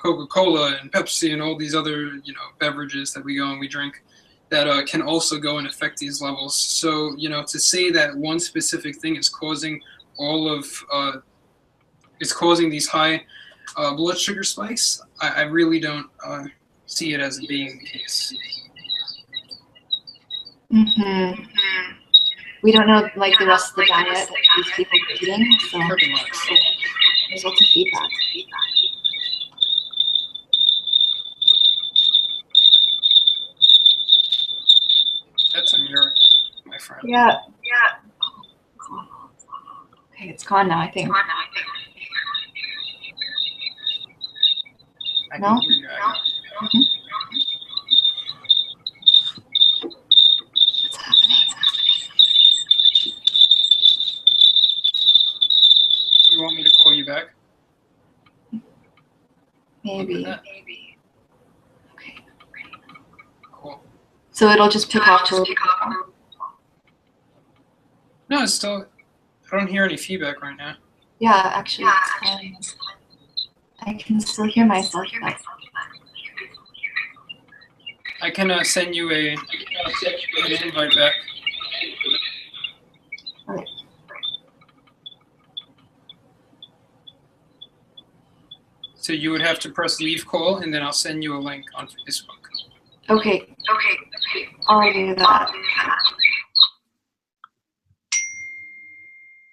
B: Coca-Cola and Pepsi and all these other, beverages that we go and we drink that can also go and affect these levels. So, to say that one specific thing is causing causing these high blood sugar spikes, I really don't see it as being the case.
A: Mm-hmm. We don't know like the rest of the diet that these people are eating, so
B: Pretty much.
A: there's lots of feedback.
B: That's on your end, my friend.
A: Yeah. Okay, it's gone now, I think.
B: I
A: No?
B: can hear you.
A: Mm-hmm. What's happening?
B: Do you want me to call you back?
A: Maybe.
B: Okay. Cool.
A: So it'll just pick off till.
B: No, it's still. I don't hear any feedback right now.
A: Yeah, actually, it's fine. I can still hear myself.
B: I can send you an invite back.
A: Right.
B: So you would have to press leave call, and then I'll send you a link on Facebook.
A: Okay. I'll do that.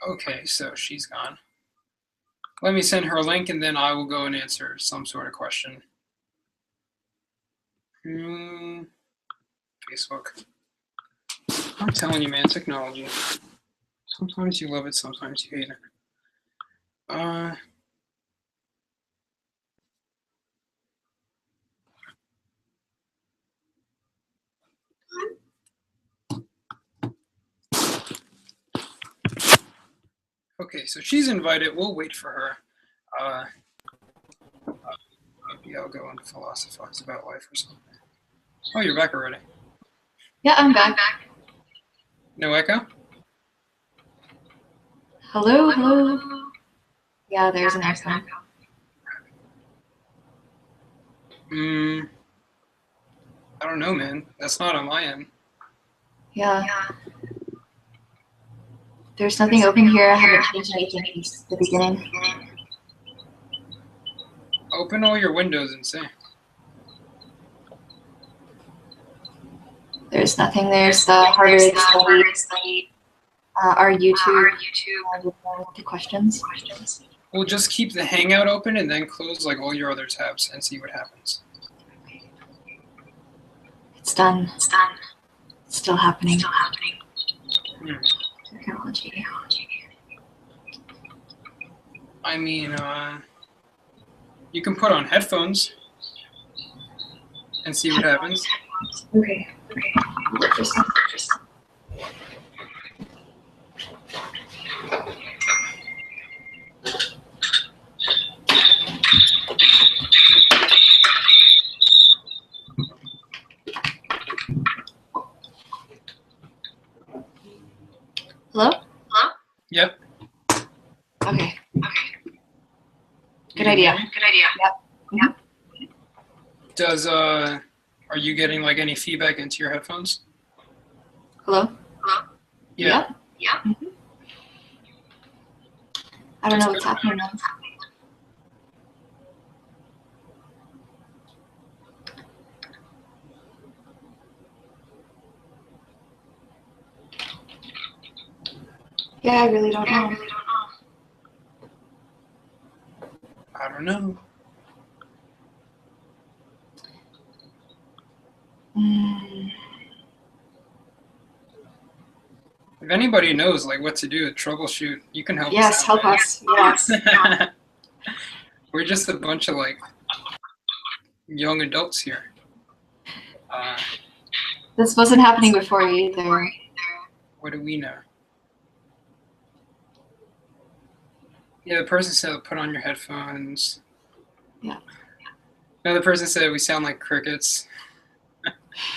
B: Okay, so she's gone. Let me send her a link, and then I will go and answer some sort of question. Facebook. I'm telling you, man, technology. Sometimes you love it, sometimes you hate it. Okay, so she's invited. We'll wait for her. Maybe I'll go and philosophize about life or something. Oh, you're back already.
A: Yeah, I'm back.
B: No echo?
A: Hello. Yeah, there's an echo.
B: I don't know, man. That's not on my end.
A: Yeah. There's nothing open here. I haven't changed anything since the beginning.
B: Open all your windows and see.
A: There's nothing. There's the Harvard study, our YouTube, the questions.
B: We'll just keep the Hangout open and then close like all your other tabs and see what happens.
A: It's done. It's done. It's still happening. Technology.
B: I mean, you can put on headphones and see what happens.
A: Okay. Hello?
B: Yep.
A: Okay. Good idea. Yep.
B: Does are you getting like any feedback into your headphones?
A: Hello?
B: Yeah.
A: Mm-hmm. I don't know what's happening now. Yeah, I really don't know.
B: I don't know. If anybody knows like what to do to troubleshoot, you can help us out.
A: Yes, help us. Yes.
B: We're just a bunch of like young adults here.
A: This wasn't happening before either.
B: What do we know? Yeah, the person said put on your headphones.
A: Yeah.
B: Another person said we sound like crickets.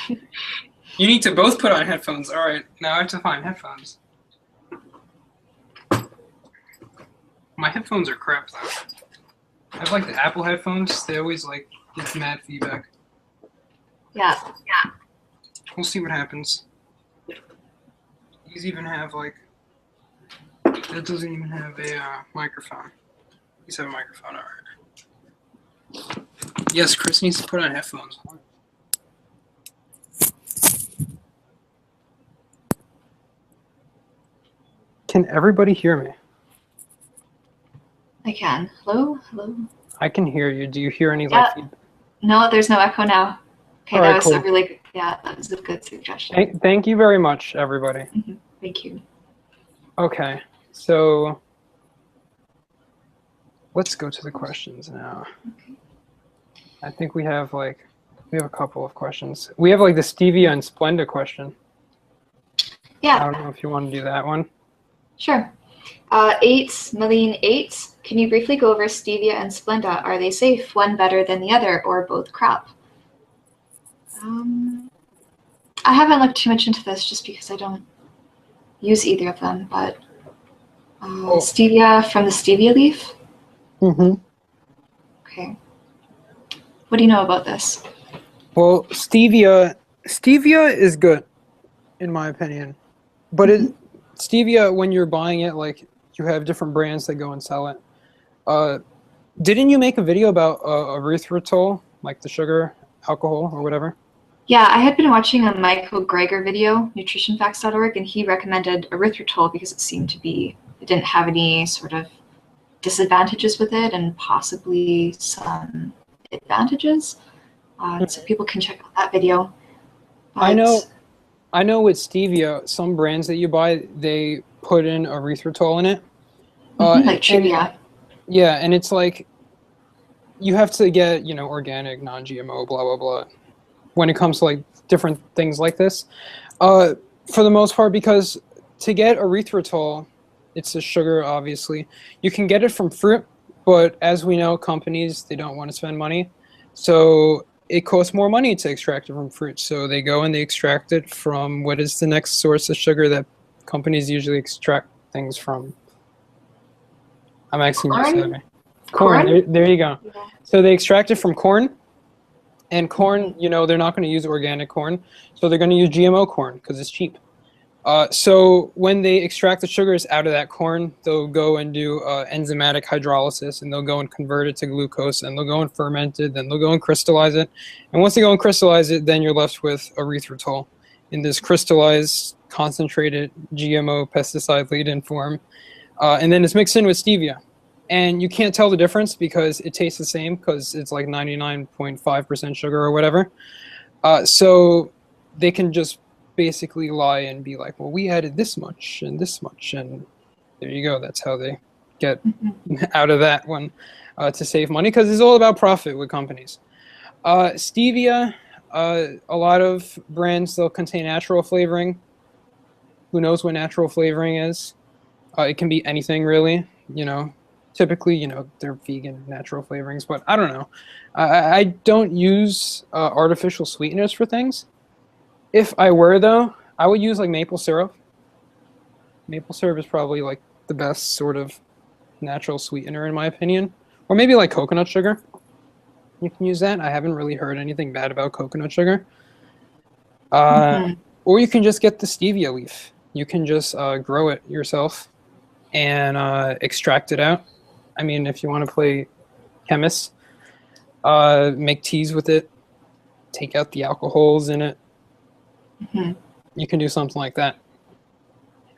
B: You need to both put on headphones. All right, now I have to find headphones. My headphones are crap though. I have like the Apple headphones. They always like give mad feedback.
A: Yeah.
B: We'll see what happens. These even have like, that doesn't even have a microphone. These have a microphone, all right. Yes, Chris needs to put on headphones. Can everybody hear me?
A: I can. Hello?
B: I can hear you. Do you hear any like feedback?
A: No, there's no echo now. Okay,
B: all
A: that
B: right,
A: was
B: cool.
A: a really good, that was a good suggestion.
B: Thank you very much, everybody.
A: Mm-hmm. Thank you.
B: Okay, so let's go to the questions now.
A: Okay.
B: I think we have a couple of questions. We have like the Stevia and Splenda question.
A: Yeah.
B: I don't know if you want to do that one.
A: Sure. 8 can you briefly go over Stevia and Splenda? Are they safe? One better than the other, or both crap? I haven't looked too much into this just because I don't use either of them, but Stevia from the stevia leaf?
B: Mm-hmm.
A: Okay. What do you know about this?
B: Well, stevia is good, in my opinion. But stevia, when you're buying it, like you have different brands that go and sell it. Didn't you make a video about erythritol, like the sugar, alcohol, or whatever?
A: Yeah, I had been watching a Michael Greger video, nutritionfacts.org, and he recommended erythritol because it didn't have any sort of disadvantages with it and possibly some advantages. So people can check out that video. But
B: I know with stevia, some brands that you buy, they put in erythritol in it.
A: Like Trivia.
B: Yeah, and it's like you have to get, organic, non-GMO, blah, blah, blah, when it comes to like different things like this. For the most part, because to get erythritol, it's a sugar, obviously. You can get it from fruit, but as we know, companies, they don't want to spend money. So it costs more money to extract it from fruit. So they go and they extract it from what is the next source of sugar that companies usually extract things from. I'm asking you, Sammy. Corn. There you go. Yeah. So they extract it from corn. And corn, they're not going to use organic corn. So they're going to use GMO corn because it's cheap. So when they extract the sugars out of that corn, they'll go and do enzymatic hydrolysis, and they'll go and convert it to glucose, and they'll go and ferment it, then they'll go and crystallize it. And once they go and crystallize it, then you're left with erythritol in this crystallized, concentrated GMO pesticide-laden form. And then it's mixed in with stevia. And you can't tell the difference because it tastes the same because it's like 99.5% sugar or whatever. So they can just basically lie and be like, well, we added this much, and there you go. That's how they get out of that one to save money, because it's all about profit with companies. Stevia, a lot of brands, they'll contain natural flavoring. Who knows what natural flavoring is? It can be anything, really. Typically, they're vegan natural flavorings, but I don't know. I don't use artificial sweeteners for things. If I were, though, I would use like maple syrup. Maple syrup is probably like the best sort of natural sweetener in my opinion. Or maybe like coconut sugar. You can use that. I haven't really heard anything bad about coconut sugar. Or you can just get the stevia leaf. You can just grow it yourself and extract it out. I mean, if you want to play chemist, make teas with it, take out the alcohols in it. You can do something like that.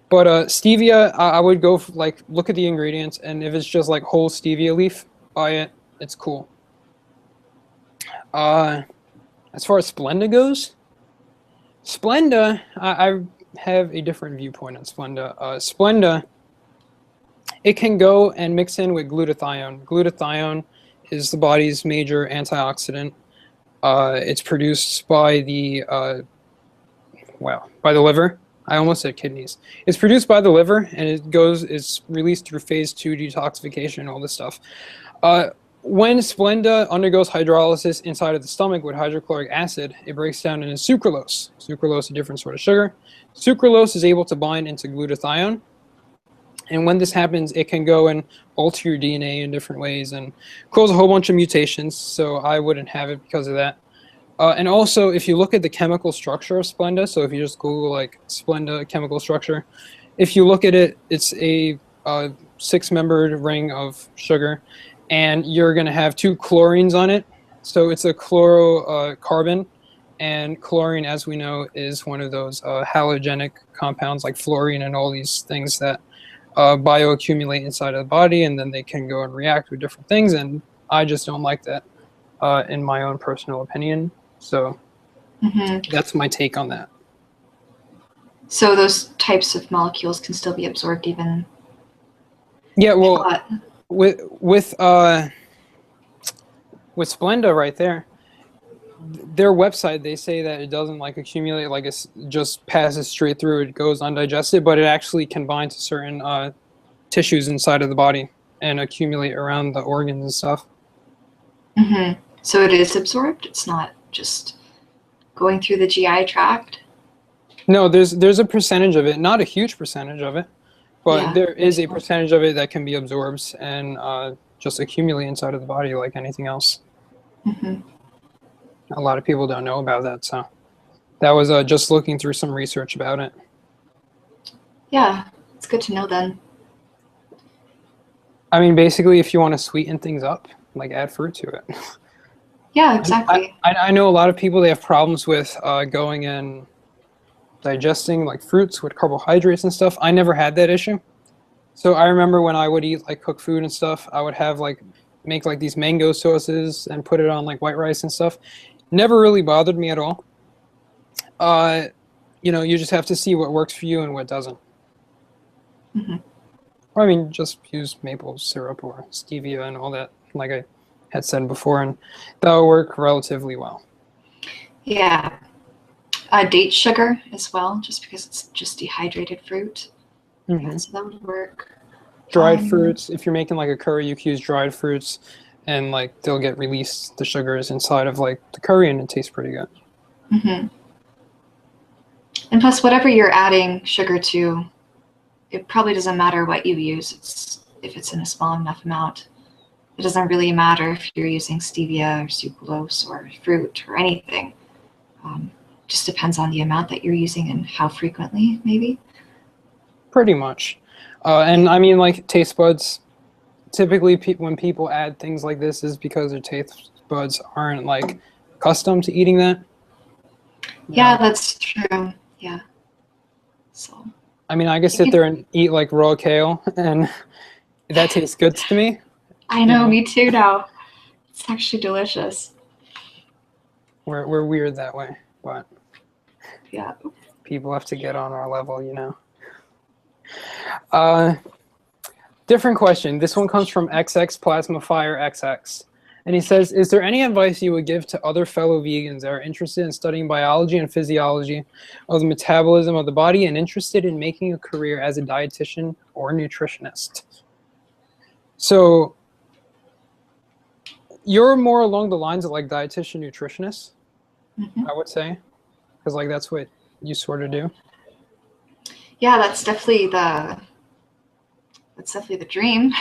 B: But stevia, I would go for, look at the ingredients, and if it's just like whole stevia leaf, buy it. It's cool. As far as Splenda goes, Splenda, I have a different viewpoint on Splenda. Splenda, it can go and mix in with glutathione. Glutathione is the body's major antioxidant. It's produced by the liver. I almost said kidneys. It's produced by the liver, and it's released through phase 2 detoxification, all this stuff. When Splenda undergoes hydrolysis inside of the stomach with hydrochloric acid, it breaks down into sucralose. Sucralose is a different sort of sugar. Sucralose is able to bind into glutathione. And when this happens, it can go and alter your DNA in different ways and cause a whole bunch of mutations. So I wouldn't have it because of that. And also, if you look at the chemical structure of Splenda, so if you just Google like Splenda chemical structure, if you look at it, it's a 6-membered ring of sugar, and you're going to have 2 chlorines on it. So it's a chlorocarbon, and chlorine, as we know, is one of those halogenic compounds like fluorine and all these things that bioaccumulate inside of the body, and then they can go and react with different things, and I just don't like that in my own personal opinion. So that's my take on that.
A: So those types of molecules can still be absorbed even.
B: Yeah, well, with Splenda right there, their website, they say that it doesn't accumulate, it just passes straight through, it goes undigested, but it actually can bind to certain tissues inside of the body and accumulate around the organs and stuff.
A: So it is absorbed? It's not just going through the GI tract?
B: No, there's a percentage of it, not a huge percentage of it, but there is a percentage of it that can be absorbed and just accumulate inside of the body like anything else. A lot of people don't know about that, so that was just looking through some research about it. Yeah,
A: it's good to know then.
B: I mean, basically, if you want to sweeten things up, add fruit to it.
A: Yeah, exactly.
B: I know a lot of people, they have problems with going and digesting fruits with carbohydrates and stuff. I never had that issue. So I remember when I would eat cooked food and stuff, I would have make these mango sauces and put it on white rice and stuff. Never really bothered me at all. You just have to see what works for you and what doesn't. Or, I mean, just use maple syrup or stevia and all that, like I had said before, and that will work relatively well.
A: Yeah. Date sugar as well, just because it's just dehydrated fruit. Yeah, so that would work.
B: Dried fruits, if you're making a curry, you can use dried fruits, and they'll get released, the sugars inside of the curry, and it tastes pretty good.
A: And plus, whatever you're adding sugar to, it probably doesn't matter what you use. If it's in a small enough amount. It doesn't really matter if you're using stevia or sucralose or fruit or anything. just depends on the amount that you're using and how frequently, maybe.
B: Pretty much. And I mean, like taste buds, typically when people add things like this is because their taste buds aren't like accustomed to eating that.
A: Yeah, that's true. Yeah. So.
B: I mean, I could sit there and eat like raw kale, and that tastes good to me.
A: I know, me too now. It's actually delicious.
B: We're weird that way, but
A: yeah,
B: people have to get on our level, you know. Different question. This one comes from XX Plasma Fire XX. And he says, is there any advice you would give to other fellow vegans that are interested in studying biology and physiology of the metabolism of the body and interested in making a career as a dietitian or nutritionist? So you're more along the lines of like dietitian nutritionist, I would say, because like that's what you sort of do.
A: Yeah, that's definitely the dream.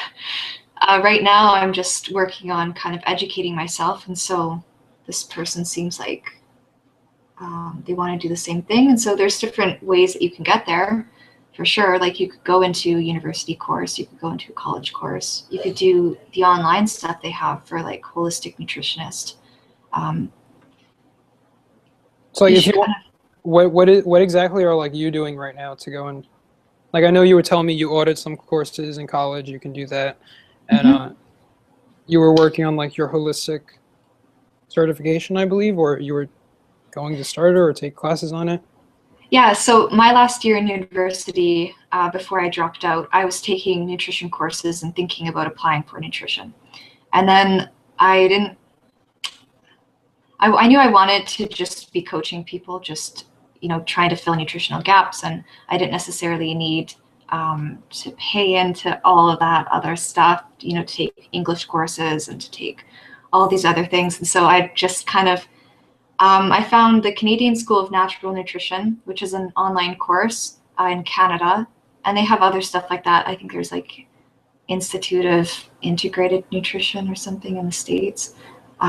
A: Right now, I'm just working on kind of educating myself, and so this person seems like they want to do the same thing. And so there's different ways that you can get there, for sure. Like you could go into a university course, you could go into a college course, you could do the online stuff they have for like holistic nutritionist.
B: So like, if you what exactly are like you doing right now to go and like I know you were telling me you ordered some courses in college, you can do that. And you were working on like your holistic certification, I believe, or you were going to start or take classes on it?
A: Yeah, so my last year in university, before I dropped out, I was taking nutrition courses and thinking about applying for nutrition. And then I knew I wanted to just be coaching people, just, trying to fill nutritional gaps. And I didn't necessarily need to pay into all of that other stuff, to take English courses and to take all these other things. And so I just kind of, I found the Canadian School of Natural Nutrition, which is an online course in Canada, and they have other stuff like that. I think there's like Institute of Integrated Nutrition or something in the States.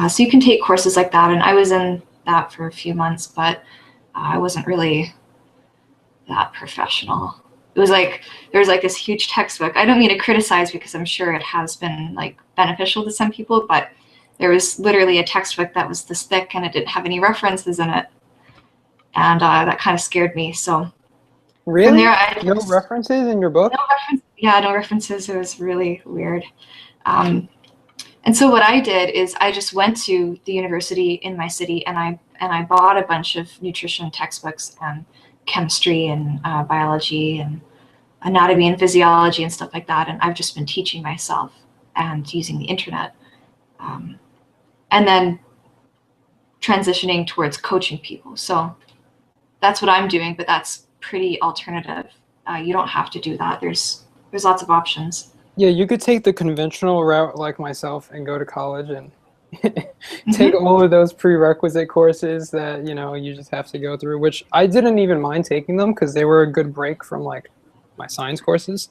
A: So you can take courses like that, and I was in that for a few months, but I wasn't really that professional. It was like, there was like this huge textbook. I don't mean to criticize because I'm sure it has been like beneficial to some people, but there was literally a textbook that was this thick and it didn't have any references in it. And that kind of scared me. So
B: really? From there, no references in your book?
A: No references. Yeah, no references. It was really weird. And so what I did is I just went to the university in my city and I bought a bunch of nutrition textbooks and chemistry and biology and anatomy and physiology and stuff like that. And I've just been teaching myself and using the internet. And then transitioning towards coaching people. So that's what I'm doing, but that's pretty alternative. You don't have to do that. There's lots of options.
B: Yeah, you could take the conventional route like myself and go to college and take all of those prerequisite courses that, you just have to go through, which I didn't even mind taking them because they were a good break from like my science courses.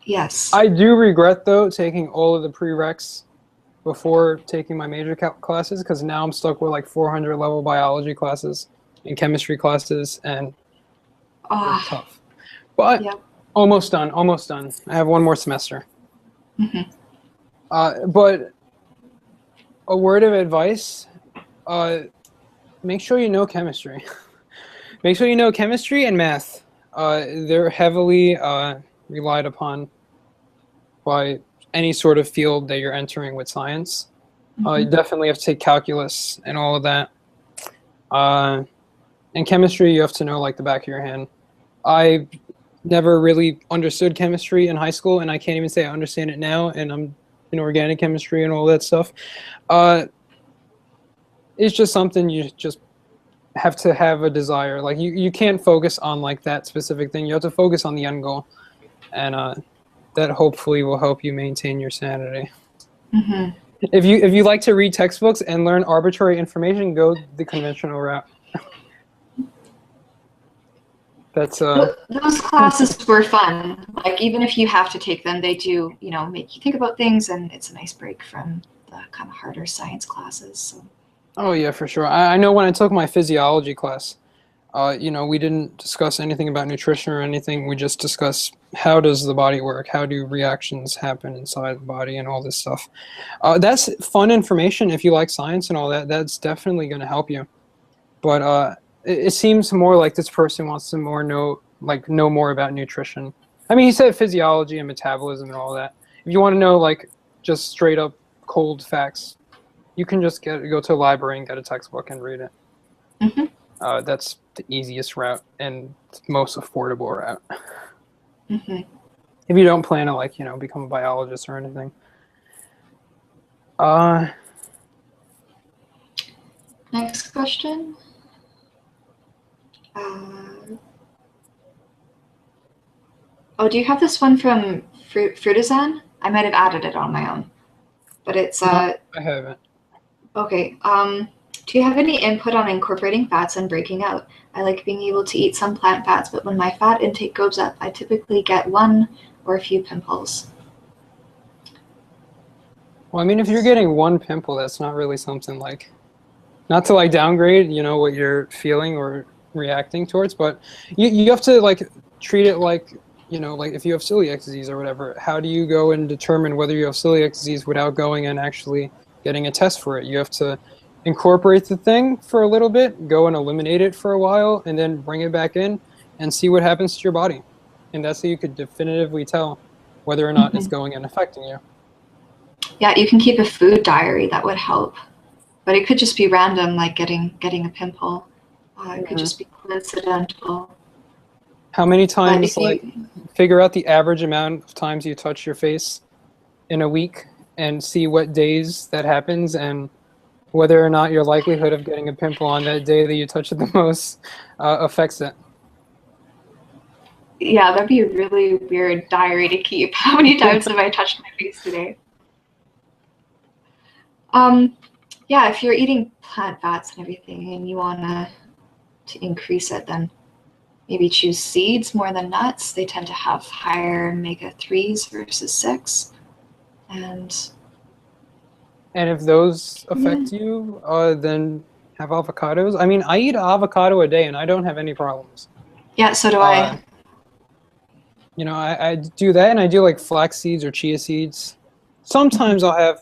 A: Yes.
B: I do regret though taking all of the prereqs before taking my major classes because now I'm stuck with like 400 level biology classes and chemistry classes and it's tough. But almost done. I have one more semester. But a word of advice, make sure you know chemistry. Make sure you know chemistry and math. They're heavily relied upon by any sort of field that you're entering with science. You definitely have to take calculus and all of that. And chemistry, you have to know like the back of your hand. I never really understood chemistry in high school, and I can't even say I understand it now, and I'm in organic chemistry and all that stuff. It's just something you just have to have a desire. Like you can't focus on like that specific thing. You have to focus on the end goal, and that hopefully will help you maintain your sanity. If you like to read textbooks and learn arbitrary information, go the conventional route. That's
A: those classes were fun. Like even if you have to take them, they do, make you think about things, and it's a nice break from the kind of harder science classes. So.
B: Oh yeah, for sure. I know when I took my physiology class, We didn't discuss anything about nutrition or anything. We just discussed how does the body work, how do reactions happen inside the body, and all this stuff. That's fun information if you like science and all that. That's definitely going to help you. But it seems more like this person wants to know more about nutrition. I mean, he said physiology and metabolism and all that. If you want to know like just straight up cold facts, you can just go to a library and get a textbook and read it. That's the easiest route and most affordable route. If you don't plan to become a biologist or anything.
A: Next question. Do you have this one from Fruitizan? I might have added it on my own, but it's
B: I haven't.
A: Okay. Do you have any input on incorporating fats and breaking out? I like being able to eat some plant fats, but when my fat intake goes up, I typically get one or a few pimples.
B: Well, I mean, if you're getting one pimple, that's not really something not to downgrade, what you're feeling or reacting towards, but you have to treat it like if you have celiac disease or whatever. How do you go and determine whether you have celiac disease without going and actually getting a test for it? You have to incorporate the thing for a little bit, go and eliminate it for a while, and then bring it back in and see what happens to your body. And that's how you could definitively tell whether or not it's going and affecting you.
A: Yeah, you can keep a food diary. That would help. But it could just be random, like getting a pimple. It could just be coincidental.
B: How many times, figure out the average amount of times you touch your face in a week and see what days that happens and whether or not your likelihood of getting a pimple on that day that you touch it the most affects it.
A: Yeah, that'd be a really weird diary to keep. How many times have I touched my face today? Yeah, if you're eating plant fats and everything and you want to increase it, then maybe choose seeds more than nuts. They tend to have higher omega-3s versus 6. And
B: if those affect you, then have avocados. I mean, I eat avocado a day and I don't have any problems.
A: Yeah, so do I.
B: I do that, and I do flax seeds or chia seeds. Sometimes I'll have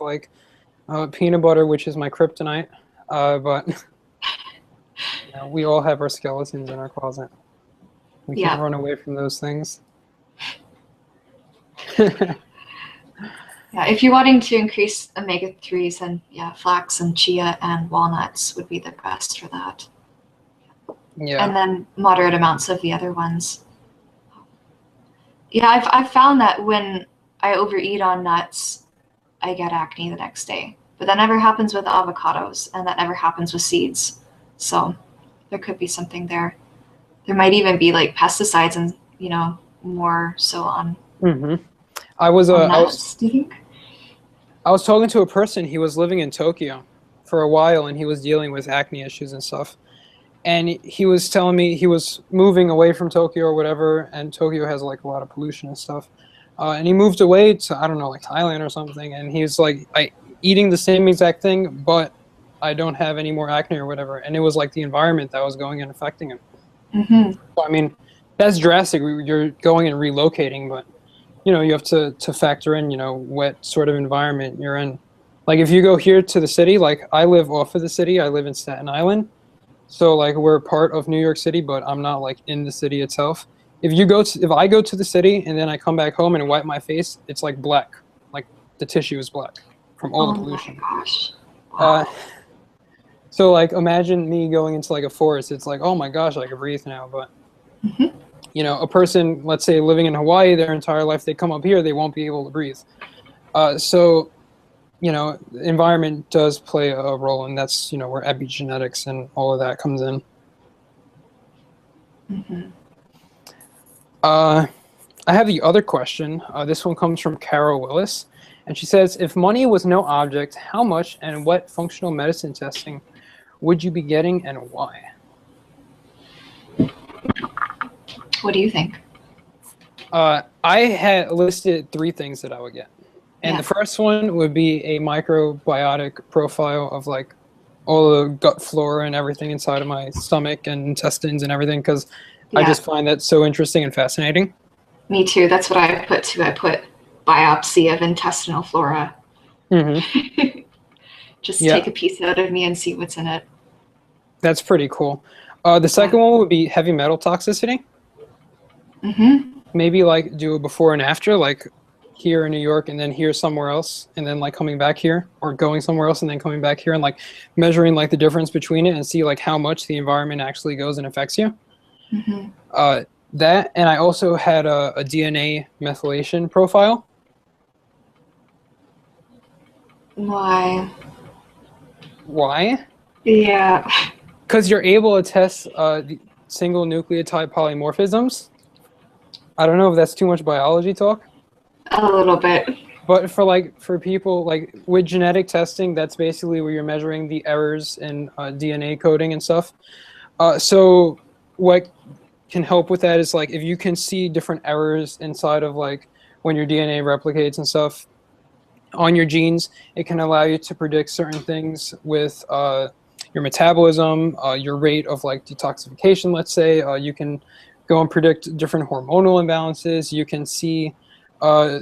B: peanut butter, which is my kryptonite. But we all have our skeletons in our closet. We can't run away from those things.
A: Yeah, if you're wanting to increase omega-3s, then flax and chia and walnuts would be the best for that.
B: Yeah.
A: And then moderate amounts of the other ones. Yeah, I've found that when I overeat on nuts, I get acne the next day. But that never happens with avocados, and that never happens with seeds. So there could be something there. There might even be pesticides and more so on.
B: I was
A: do you think?
B: I was talking to a person. He was living in Tokyo for a while, and he was dealing with acne issues and stuff. And he was telling me he was moving away from Tokyo or whatever, and Tokyo has a lot of pollution and stuff. And he moved away to, I don't know, Thailand or something. And he was eating the same exact thing, but I don't have any more acne or whatever. And it was the environment that was going and affecting him. So, I mean, that's drastic. You're going and relocating, but you have to factor in, what sort of environment you're in. If you go here to the city, I live off of the city. I live in Staten Island. So we're part of New York City, but I'm not in the city itself. If I go to the city and then I come back home and wipe my face, it's black. The tissue is black from all the pollution.
A: Oh my gosh. Wow.
B: So imagine me going into a forest. It's oh my gosh, I can breathe now. But a person, let's say living in Hawaii their entire life, they come up here, they won't be able to breathe. So the environment does play a role, and that's where epigenetics and all of that comes in. I have the other question. This one comes from Carol Willis, and she says, if money was no object, how much and what functional medicine testing would you be getting and why?
A: What do you think?
B: I had listed 3 things that I would get. And the first one would be a microbiotic profile of all the gut flora and everything inside of my stomach and intestines and everything, because I
A: Yeah,
B: just find that so interesting and fascinating.
A: me too. That's what I put too. I put biopsy of intestinal flora.
B: Hmm.
A: Just take
B: Yeah,
A: a piece out of me and see what's in it.
B: that's pretty cool. The
A: Yeah.
B: second one would be heavy metal toxicity.
A: Mm-hmm.
B: Maybe like do a before and after, like here in New York and then here somewhere else, and then like coming back here, or going somewhere else and then coming back here, and like measuring like the difference between it and see like how much the environment actually goes and affects you.
A: Mm-hmm.
B: Uh, that, and I also had a DNA methylation profile.
A: Why?
B: Why?
A: Yeah,
B: Because you're able to test the single nucleotide polymorphisms. I don't know if that's too much biology talk,
A: a little bit.
B: but for people like with genetic testing, that's basically where you're measuring the errors in DNA coding and stuff. So what can help with that is like if you can see different errors inside of like when your DNA replicates and stuff on your genes, it can allow you to predict certain things with your metabolism, your rate of like detoxification, let's say. You can go and predict different hormonal imbalances. You can see uh,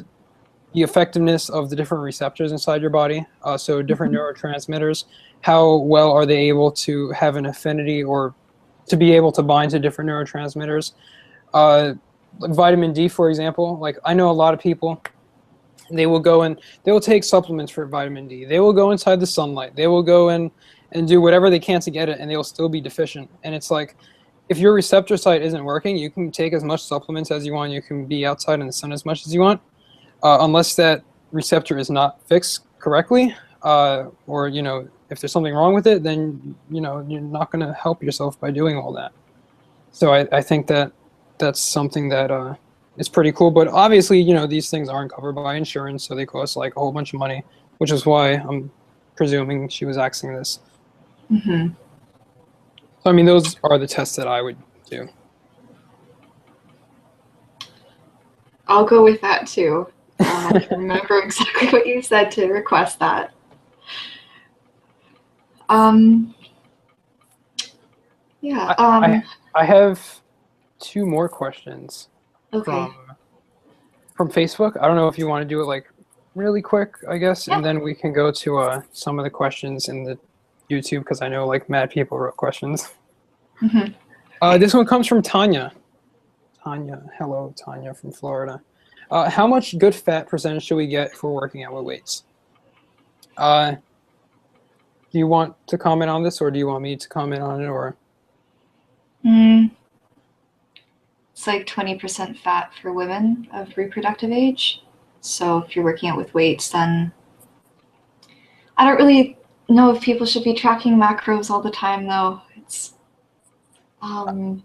B: the effectiveness of the different receptors inside your body. So different
A: Mm-hmm.
B: neurotransmitters, how well are they able to have an affinity or to be able to bind to different neurotransmitters. Like vitamin D, for example, like I know a lot of people, they will go and they will take supplements for vitamin D. They will go inside the sunlight. They will go in and do whatever they can to get it, and they will still be deficient. And it's like, if your receptor site isn't working, you can take as much supplements as you want. You can be outside in the sun as much as you want, unless that receptor is not fixed correctly, or if there's something wrong with it, then you're not going to help yourself by doing all that. So I think that that's something that is pretty cool. But obviously, these things aren't covered by insurance, so they cost like a whole bunch of money, which is why I'm presuming she was asking this.
A: Mm-hmm.
B: So I mean, those are the tests that I would do.
A: I'll go with that too. I can remember exactly what you said to request that. Um, yeah.
B: I I have two more questions
A: Okay.
B: from Facebook. I don't know if you want to do it like really quick, I guess,
A: Yeah.
B: and then we can go to some of the questions in the YouTube because I know like mad people wrote questions.
A: Mm-hmm. Okay.
B: This one comes from Tanya. Tanya, hello, Tanya from Florida. How much good fat percentage should we get if we're working out with weights? Do you want to comment on this, or do you want me to comment on it, or?
A: Mm, it's like 20% fat for women of reproductive age. So if you're working out with weights, then I don't really know if people should be tracking macros all the time, though. It's um,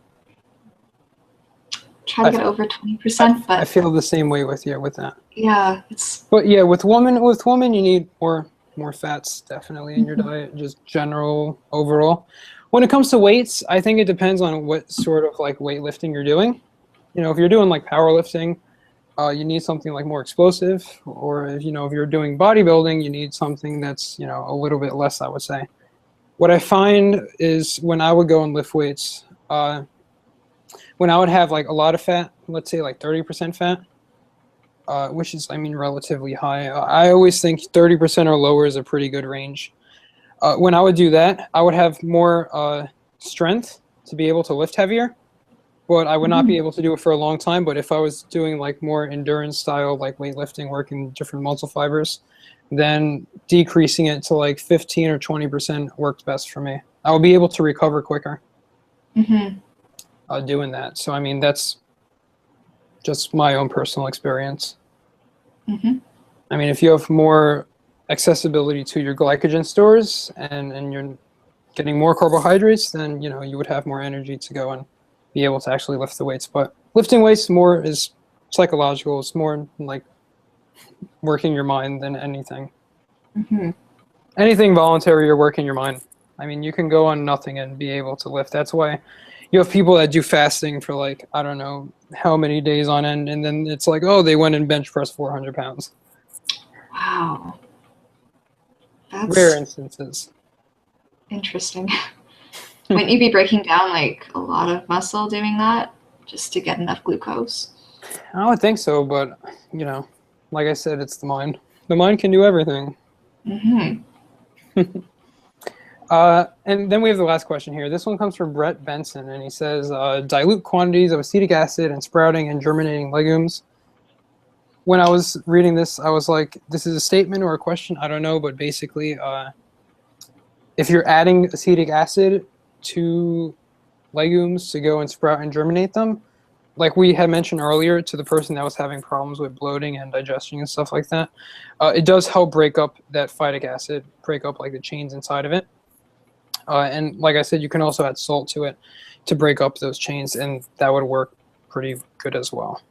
A: try to
B: I,
A: get over
B: I,
A: 20%,
B: I
A: but
B: feel the same way with you with that.
A: yeah, it's
B: But yeah, with women, you need more fats definitely in your diet, just general overall. When it comes to weights, I think it depends on what sort of like weightlifting you're doing. If you're doing like powerlifting, you need something like more explosive, or if you're doing bodybuilding, you need something that's a little bit less, I would say. What I find is when I would go and lift weights, when I would have like a lot of fat, let's say like 30% fat, which is, I mean, relatively high. I always think 30% or lower is a pretty good range. When I would do that, I would have more strength to be able to lift heavier, but I would not be able to do it for a long time. But if I was doing like more endurance style, like weightlifting, working different muscle fibers, then decreasing it to like 15 or 20% worked best for me. I would be able to recover quicker
A: mm-hmm.
B: doing that. So, I mean, that's just my own personal experience.
A: Mm-hmm.
B: I mean, if you have more accessibility to your glycogen stores and you're getting more carbohydrates, then you would have more energy to go and be able to actually lift the weights. But lifting weights more is psychological. It's more like working your mind than anything.
A: Mm-hmm.
B: Anything voluntary, you're working your mind. I mean, you can go on nothing and be able to lift. That's why you have people that do fasting for like, I don't know how many days on end, and then it's like, oh, they went and bench pressed 400 pounds.
A: Wow,
B: Rare
A: that's
B: instances.
A: Interesting. Wouldn't you be breaking down like a lot of muscle doing that just to get enough glucose?
B: I would think so, but like I said, it's the mind. The mind can do everything.
A: Mm-hmm.
B: And then we have the last question here. This one comes from Brett Benson, and he says, dilute quantities of acetic acid in sprouting and germinating legumes. When I was reading this, I was like, this is a statement or a question? I don't know, but basically, if you're adding acetic acid to legumes to go and sprout and germinate them, like we had mentioned earlier to the person that was having problems with bloating and digestion and stuff like that, it does help break up that phytic acid, break up like the chains inside of it. And like I said, you can also add salt to it to break up those chains, and that would work pretty good as well.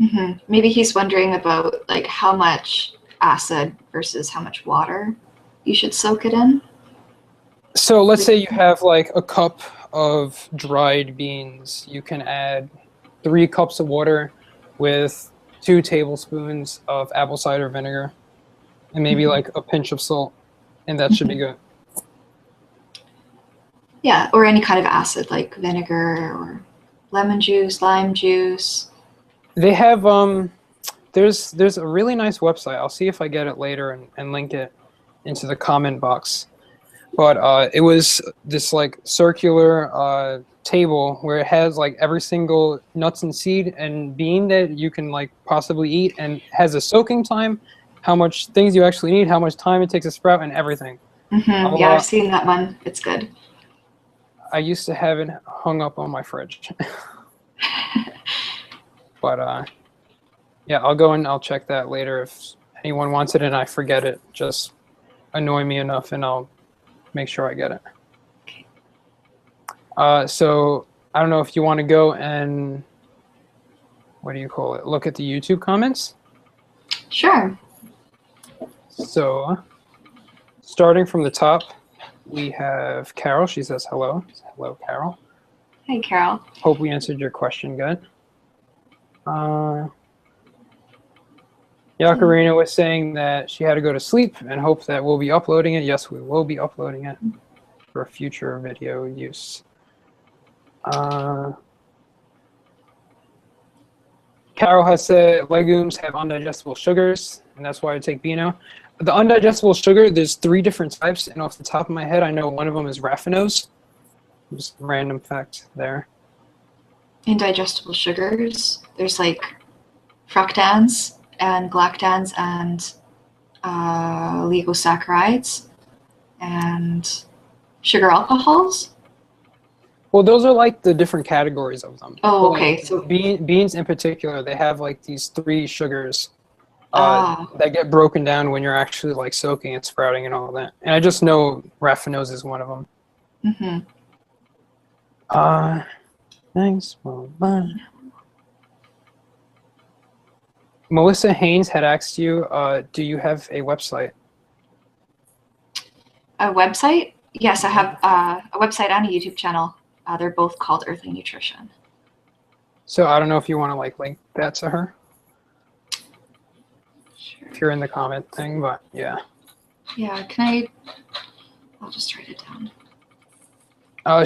A: Mm-hmm. Maybe he's wondering about like how much acid versus how much water you should soak it in.
B: So let's say you have like a cup of dried beans. You can add 3 cups of water with 2 tablespoons of apple cider vinegar and maybe like a pinch of salt, and that should be good.
A: Yeah, or any kind of acid like vinegar or lemon juice, lime juice.
B: They have there's a really nice website. I'll see if I get it later and link it into the comment box. But it was this like circular table where it has like every single nuts and seed and bean that you can like possibly eat, and has a soaking time, how much things you actually need, how much time it takes to sprout, and everything.
A: Mm-hmm. Yeah, I've seen that one. It's good.
B: I used to have it hung up on my fridge. But yeah, I'll go and I'll check that later if anyone wants it and I forget it. Just annoy me enough and I'll make sure I get it. So I don't know if you want to go and, what do you call it, look at the YouTube comments?
A: Sure.
B: So starting from the top, we have Carol. She says hello. Hello, Carol.
A: Hey, Carol.
B: Hope we answered your question good. Yakarina was saying that she had to go to sleep and hope that we'll be uploading it. Yes, we will be uploading it for future video use. Carol has said legumes have undigestible sugars, and that's why I take Beano. The undigestible sugar, there's 3 different types, and off the top of my head, I know one of them is raffinose. Just a random fact there.
A: Indigestible sugars. There's like fructans and galactans and oligosaccharides and sugar alcohols.
B: Well, those are like the different categories of them.
A: Oh, okay.
B: Like,
A: so
B: beans in particular, they have like these 3 sugars that get broken down when you're actually like soaking and sprouting and all that. And I just know raffinose is one of them.
A: Mm-hmm.
B: Thanks. Well, bye. Melissa Haynes had asked you, do you have a website?
A: A website? Yes, I have a website and a YouTube channel. They're both called Earthling Nutrition.
B: So I don't know if you want to like link that to her.
A: Sure.
B: If you're in the comment thing, but yeah.
A: Yeah, can I'll just write it down.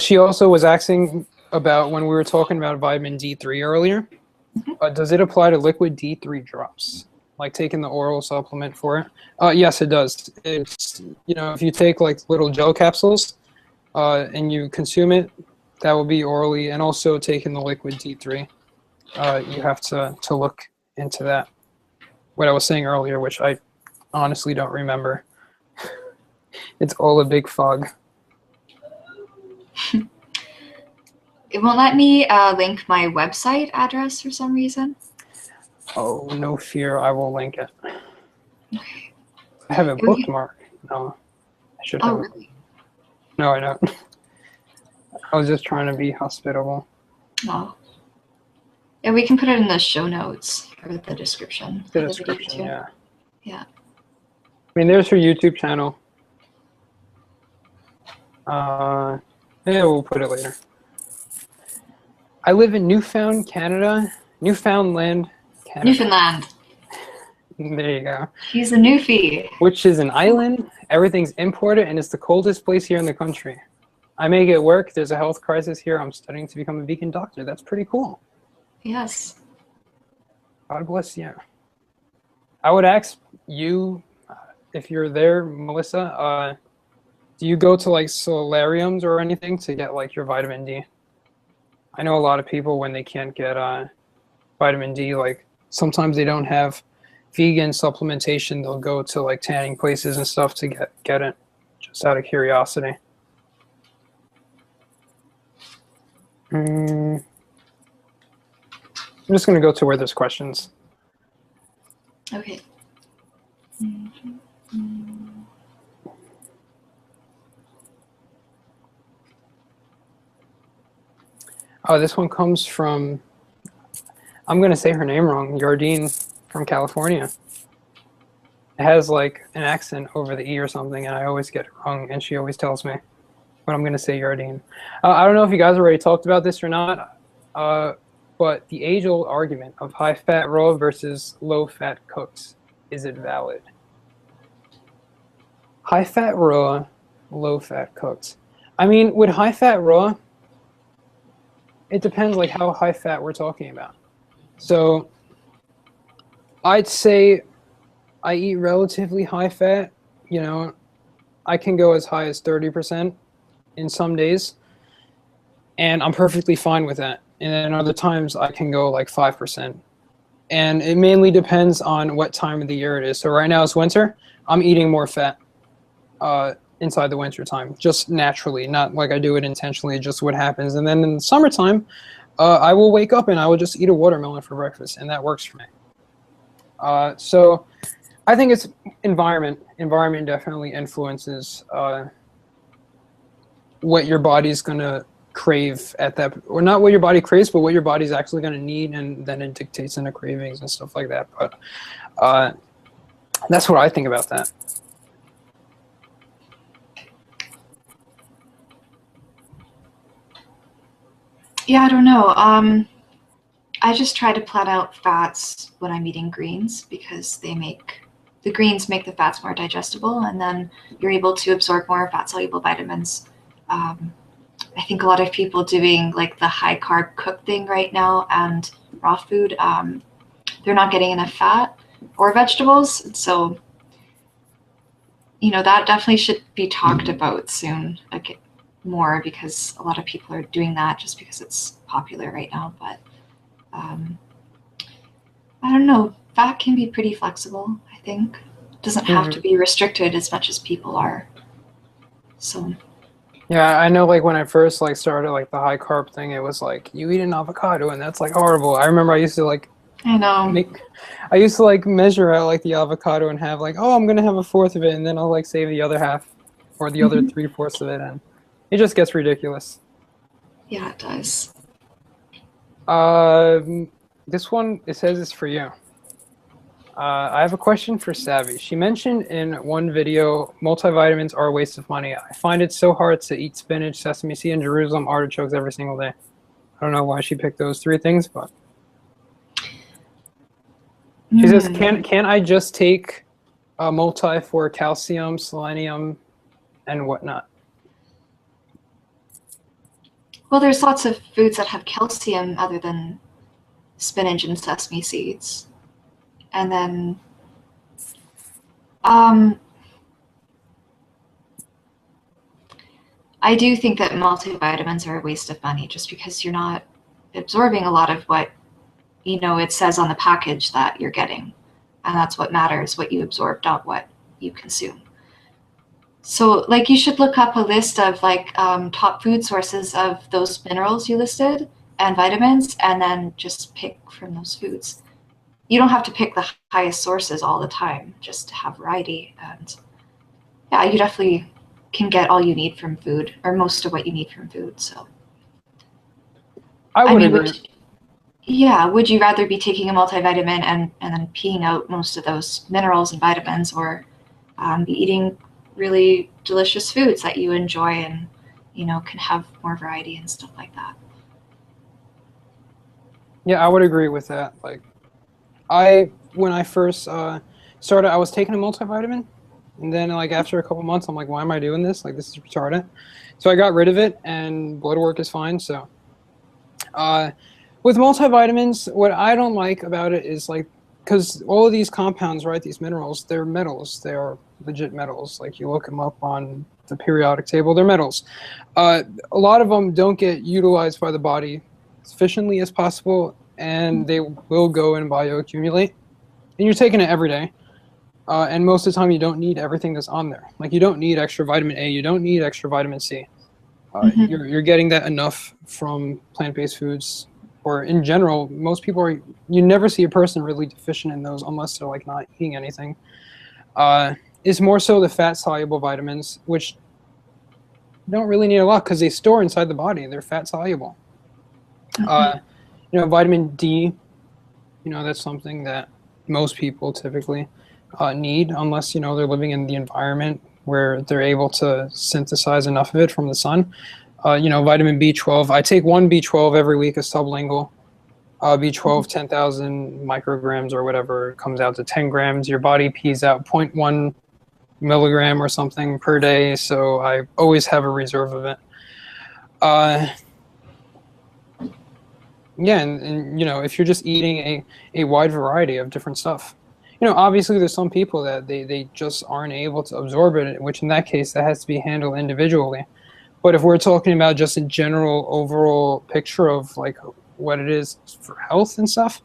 B: She also was asking about when we were talking about vitamin D3 earlier.
A: Mm-hmm.
B: Does it apply to liquid D3 drops? Like taking the oral supplement for it? Yes, it does. It's, if you take like little gel capsules and you consume it, that will be orally, and also taking the liquid D3. You have to look into that. What I was saying earlier, which I honestly don't remember. It's all a big fog.
A: It won't let me link my website address for some reason.
B: Oh, no fear. I will link it.
A: Okay.
B: I have a bookmark. No, I should have.
A: Oh, really?
B: No, I don't. I was just trying to be hospitable.
A: Oh. Yeah, we can put it in the show notes or the description.
B: The description, yeah.
A: Yeah.
B: I mean, there's her YouTube channel. Yeah, we'll put it later. I live in Newfoundland, Canada.
A: Newfoundland.
B: There you go.
A: She's a newfie.
B: Which is an island. Everything's imported, and it's the coldest place here in the country. I make it work. There's a health crisis here. I'm studying to become a vegan doctor. That's pretty cool.
A: Yes.
B: God bless you. I would ask you, if you're there, Melissa, do you go to like solariums or anything to get like your vitamin D? I know a lot of people, when they can't get vitamin D, like sometimes they don't have vegan supplementation, they'll go to like tanning places and stuff to get it, just out of curiosity. I'm just going to go to where there's questions.
A: Okay.
B: Oh, this one comes from, I'm going to say her name wrong, Yardine from California. It has like an accent over the E or something, and I always get it wrong, and she always tells me. But I'm going to say Yardine. I don't know if you guys already talked about this or not, but the age-old argument of high-fat raw versus low-fat cooks, is it valid? High-fat raw, low-fat cooks. I mean, with high-fat raw, it depends like how high-fat we're talking about. So I'd say I eat relatively high-fat. You know, I can go as high as 30% in some days, and I'm perfectly fine with that. And then other times I can go like 5%. And it mainly depends on what time of the year it is. So right now it's winter. I'm eating more fat inside the winter time, just naturally, not like I do it intentionally, just what happens. And then in the summertime, I will wake up and I will just eat a watermelon for breakfast, and that works for me. So I think it's environment. Environment definitely influences what your body's going to crave at that, or not what your body craves, but what your body's actually going to need, and then it dictates into cravings and stuff like that. But that's what I think about that.
A: Yeah, I don't know. I just try to plan out fats when I'm eating greens, because the greens make the fats more digestible, and then you're able to absorb more fat-soluble vitamins. I think a lot of people doing like the high-carb cook thing right now and raw food, they're not getting enough fat or vegetables. So, you know, that definitely should be talked about soon, like more, because a lot of people are doing that just because it's popular right now. But I don't know, fat can be pretty flexible, I think. It doesn't have to be restricted as much as people are. So
B: yeah, I know, like when I first like started like the high carb thing, it was like you eat an avocado and that's like horrible. I remember I used to like measure out like the avocado and have like, oh, I'm gonna have a fourth of it, and then I'll like save the other half or the other 3/4 of it, and it just gets ridiculous.
A: Yeah, it does.
B: This one, it says it's for you. I have a question for Savvy. She mentioned in one video, multivitamins are a waste of money. I find it so hard to eat spinach, sesame seed, and Jerusalem artichokes every single day. I don't know why she picked those three things, but she says, can I just take a multi for calcium, selenium, and whatnot?
A: Well, there's lots of foods that have calcium other than spinach and sesame seeds. And then I do think that multivitamins are a waste of money, just because you're not absorbing a lot of what, you know, it says on the package that you're getting. And that's what matters, what you absorb, not what you consume. So like you should look up a list of like top food sources of those minerals you listed and vitamins, and then just pick from those foods. You don't have to pick the highest sources all the time, just to have variety. And yeah, you definitely can get all you need from food, or most of what you need from food. So
B: I would agree.
A: Would you rather be taking a multivitamin and then peeing out most of those minerals and vitamins, or be eating really delicious foods that you enjoy and, you know, can have more variety and stuff like that?
B: Yeah, I would agree with that. Like, when I first I was taking a multivitamin, and then like after a couple months, I'm like, why am I doing this? Like, this is retarded. So I got rid of it, and blood work is fine. So with multivitamins, what I don't like about it is like, because all of these compounds, right, these minerals, they're metals. They are legit metals. Like, you look them up on the periodic table, they're metals. A lot of them don't get utilized by the body as efficiently as possible, and they will go and bioaccumulate. And you're taking it every day. And most of the time, you don't need everything that's on there. Like, you don't need extra vitamin A. You don't need extra vitamin C. You're getting that enough from plant-based foods, or in general, most people are. You never see a person really deficient in those unless they're like not eating anything. It's more so the fat-soluble vitamins, which don't really need a lot because they store inside the body. They're fat-soluble. Vitamin D. That's something that most people typically need, unless they're living in the environment where they're able to synthesize enough of it from the sun. Vitamin B12. I take one B12 every week, a sublingual. B12, 10,000 micrograms or whatever, comes out to 10 grams. Your body pees out 0.1 milligram or something per day, so I always have a reserve of it. And if you're just eating a wide variety of different stuff, obviously there's some people that they just aren't able to absorb it, which in that case, that has to be handled individually. But if we're talking about just a general overall picture of like what it is for health and stuff,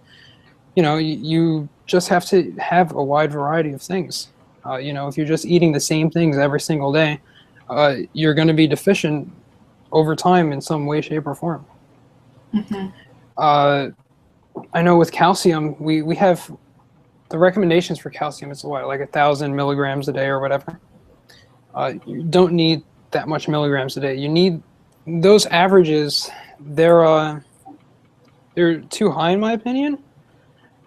B: you just have to have a wide variety of things. If you're just eating the same things every single day, you're going to be deficient over time in some way, shape, or form. I know with calcium, we have the recommendations for calcium. It's like 1,000 milligrams a day or whatever. You don't need that much milligrams a day. You need those averages. They're too high in my opinion.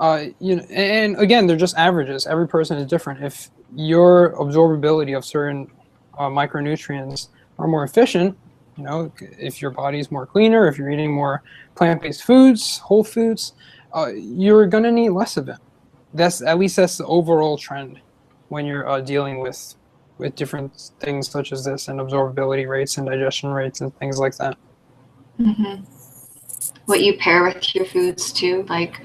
B: And again, they're just averages. Every person is different. If your absorbability of certain micronutrients are more efficient, if your body's more cleaner, if you're eating more plant-based foods, whole foods, you're gonna need less of it. That's the overall trend when you're dealing with different things such as this, and absorbability rates and digestion rates and things like that.
A: What you pair with your foods too, like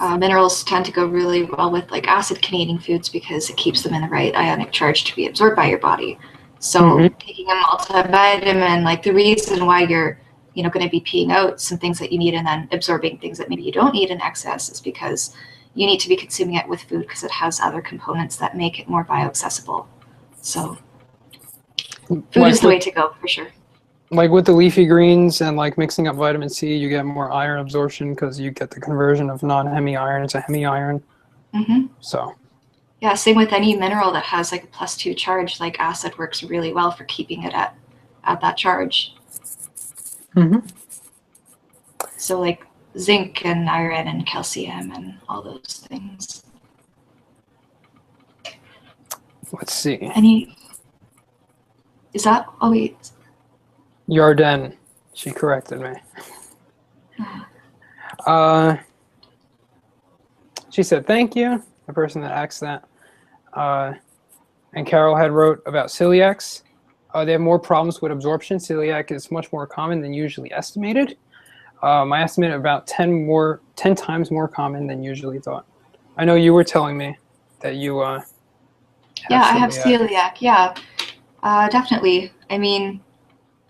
A: minerals tend to go really well with like acid-containing foods because it keeps them in the right ionic charge to be absorbed by your body. So taking a multivitamin, like the reason why you're going to be peeing out some things that you need and then absorbing things that maybe you don't need in excess is because you need to be consuming it with food because it has other components that make it more bioaccessible. So food is the way to go for sure.
B: Like with the leafy greens and like mixing up vitamin C, you get more iron absorption because you get the conversion of non-hemi-iron to hemi-iron. So
A: yeah, same with any mineral that has like a +2 charge, like acid works really well for keeping it at that charge. So like zinc and iron and calcium and all those things.
B: Let's see.
A: Is that, oh wait.
B: Yarden, she corrected me. She said thank you, the person that asked that. And Carol had wrote about celiacs. They have more problems with absorption. Celiac is much more common than usually estimated. My estimate about 10 times more common than usually thought. I know you were telling me that you have
A: I have celiac. Yeah, definitely. I mean,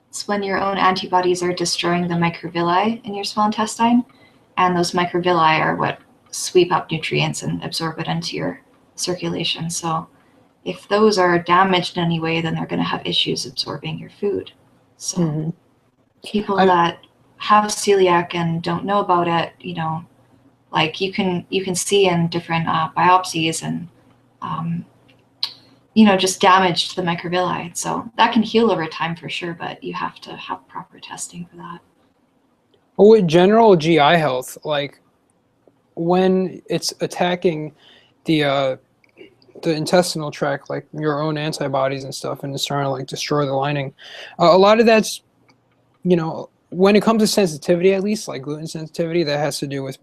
A: it's when your own antibodies are destroying the microvilli in your small intestine, and those microvilli are what sweep up nutrients and absorb it into your circulation. So if those are damaged in any way, then they're going to have issues absorbing your food. So people that have celiac and don't know about it, like you can see in different biopsies and just damage to the microvilli. So that can heal over time for sure, but you have to have proper testing for that.
B: Well, with general GI health, like when it's attacking the intestinal tract, like your own antibodies and stuff, and it's trying to like destroy the lining, a lot of that's, when it comes to sensitivity, at least like gluten sensitivity, that has to do with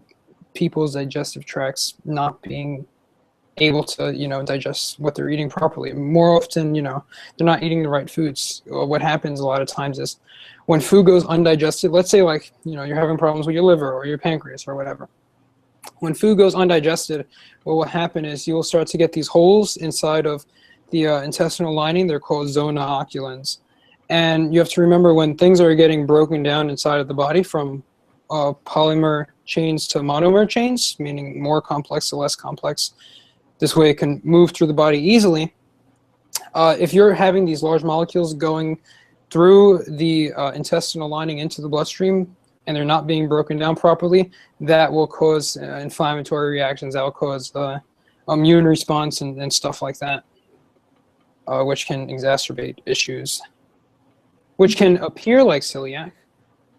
B: people's digestive tracts not being able to, digest what they're eating properly. More often, they're not eating the right foods. What happens a lot of times is when food goes undigested, let's say like, you're having problems with your liver or your pancreas or whatever. When food goes undigested, what will happen is you will start to get these holes inside of the intestinal lining. They're called zona oculans. And you have to remember when things are getting broken down inside of the body from polymer chains to monomer chains, meaning more complex to less complex, this way it can move through the body easily. If you're having these large molecules going through the intestinal lining into the bloodstream and they're not being broken down properly, that will cause inflammatory reactions, that will cause immune response and stuff like that, which can exacerbate issues, which can appear like celiac.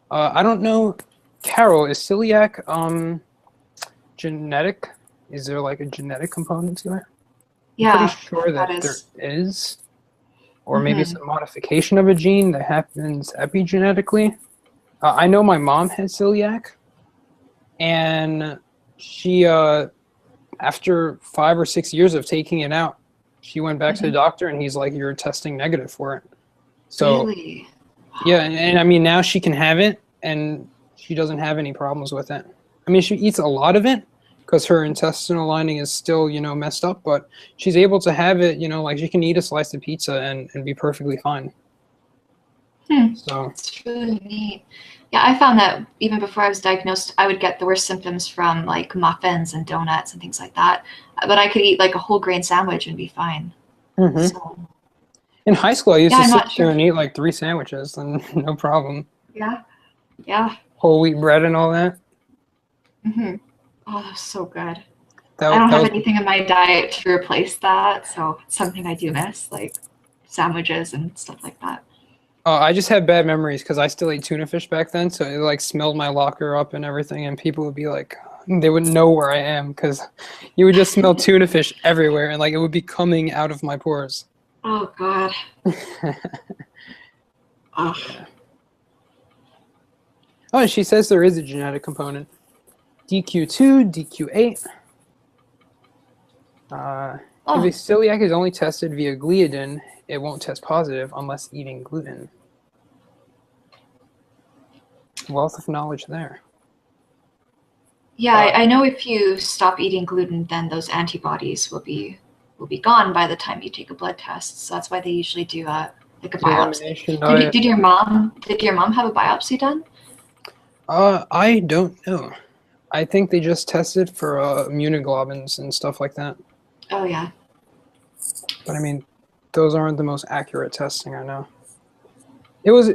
B: I don't know, Carol, is celiac genetic? Is there like a genetic component to it?
A: Yeah,
B: I'm pretty sure that there is. Or maybe it's a modification of a gene that happens epigenetically. I know my mom had celiac, and she, after 5 or 6 years of taking it out, she went back to the doctor, and he's like, "You're testing negative for it." So,
A: really?
B: yeah, and I mean, now she can have it, and she doesn't have any problems with it. I mean, she eats a lot of it because her intestinal lining is still, messed up, but she's able to have it, like she can eat a slice of pizza and be perfectly fine. So
A: It's really neat. Yeah, I found that even before I was diagnosed, I would get the worst symptoms from like muffins and donuts and things like that. But I could eat like a whole grain sandwich and be fine. So,
B: in high school, I used to
A: I'm
B: sit
A: not
B: there
A: sure.
B: and eat like 3 sandwiches and no problem.
A: Yeah, yeah.
B: Whole wheat bread and all that.
A: Oh, that's so good. I
B: That
A: don't have
B: was.
A: anything in my diet to replace that, so it's something I do miss, like sandwiches and stuff like that.
B: I just have bad memories because I still ate tuna fish back then, so it like smelled my locker up and everything, and people would be like, they wouldn't know where I am because you would just smell tuna fish everywhere, and like it would be coming out of my pores.
A: Oh God. Oh.
B: Oh, she says there is a genetic component. DQ2, DQ8. If a celiac is only tested via gliadin, it won't test positive unless eating gluten. Wealth of knowledge there.
A: Yeah, I know if you stop eating gluten, then those antibodies will be gone by the time you take a blood test. So that's why they usually do like a biopsy. Did your mom have a biopsy done?
B: I don't know. I think they just tested for immunoglobulins and stuff like that.
A: Oh yeah.
B: But I mean, those aren't the most accurate testing I know.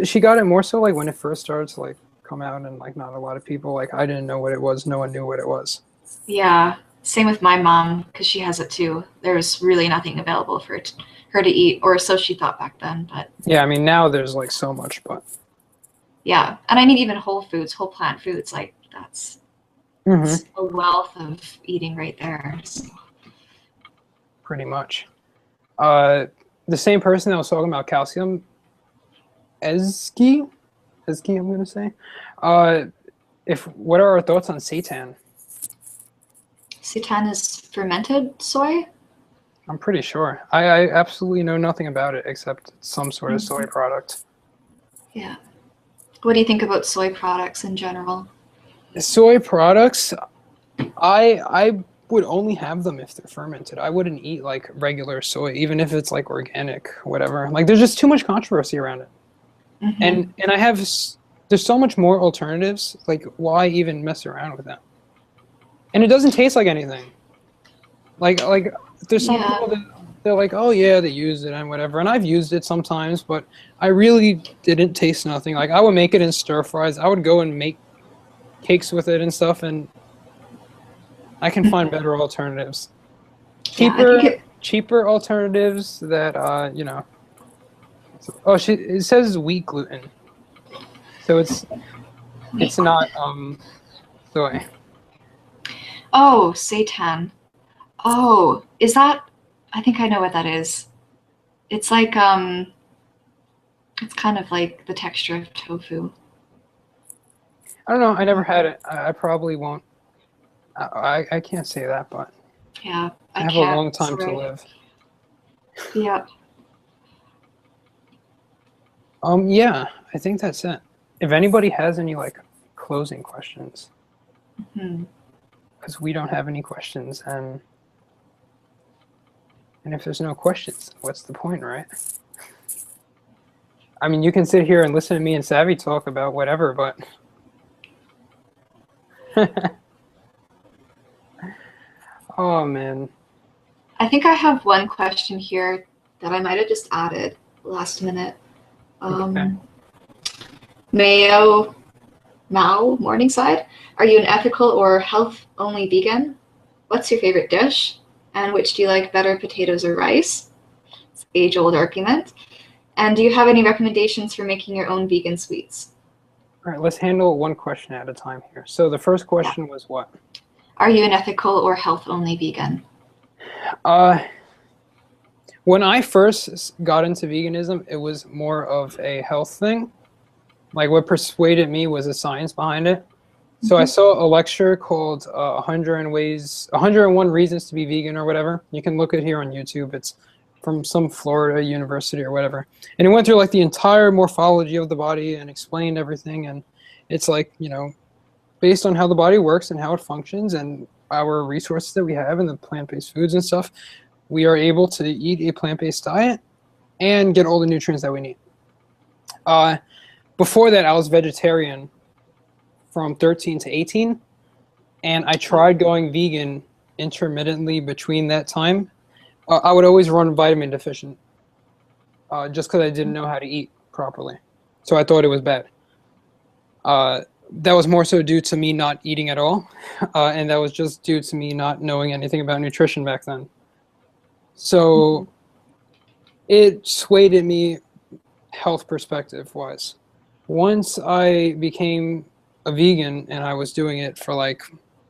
B: She got it more so like when it first started to like come out and like not a lot of people, like I didn't know what it was. No one knew what it was.
A: Yeah. Same with my mom because she has it too. There's really nothing available for her to eat, or so she thought back then. But
B: yeah, I mean now there's like so much, but
A: yeah, and I mean even whole foods, whole plant foods, like that's a wealth of eating right there. So.
B: Pretty much. The same person that was talking about calcium, Ezgi, I'm gonna say. What are our thoughts on seitan?
A: Seitan is fermented soy?
B: I'm pretty sure. I absolutely know nothing about it except some sort of soy product.
A: Yeah. What do you think about soy products in general?
B: Soy products, I would only have them if they're fermented. I wouldn't eat like regular soy, even if it's like organic, whatever. Like there's just too much controversy around it. And there's so much more alternatives. Like why even mess around with that? And it doesn't taste like anything. Like there's some people that they're like, oh yeah, they use it and whatever. And I've used it sometimes, but I really didn't taste nothing. Like I would make it in stir fries. I would go and make cakes with it and stuff, and I can find better alternatives. Cheaper alternatives that Oh, it says wheat gluten, so it's not soy.
A: Oh, seitan. Oh, is that? I think I know what that is. It's like it's kind of like the texture of tofu.
B: I don't know. I never had it. I probably won't. I can't say that, but
A: Yeah,
B: I
A: I
B: have a
A: can't.
B: long time to
A: Sorry.
B: live.
A: Yeah.
B: Yeah, I think that's it. If anybody has any like closing questions, because we don't have any questions, and if there's no questions, what's the point, right? I mean, you can sit here and listen to me and Savvy talk about whatever, but oh man.
A: I think I have one question here that I might have just added last minute.
B: Okay.
A: Mayo Mao Morningside, are you an ethical or health-only vegan? What's your favorite dish? And which do you like better, potatoes or rice? It's an age-old argument. And do you have any recommendations for making your own vegan sweets?
B: All right, let's handle one question at a time here. So the first
A: Yeah.
B: question was what?
A: Are you an ethical or health-only vegan?
B: When I first got into veganism, it was more of a health thing. Like what persuaded me was the science behind it. So I saw a lecture called 101 Reasons to be Vegan or whatever. You can look it here on YouTube. It's from some Florida university or whatever. And it went through like the entire morphology of the body and explained everything. And it's like, you know, based on how the body works and how it functions and our resources that we have and the plant-based foods and stuff, we are able to eat a plant-based diet and get all the nutrients that we need. Before that, I was vegetarian from 13 to 18, and I tried going vegan intermittently between that time. I would always run vitamin deficient just because I didn't know how to eat properly. So I thought it was bad. That was more so due to me not eating at all, and that was just due to me not knowing anything about nutrition back then. So it swayed at me health perspective wise. Once I became a vegan and I was doing it for like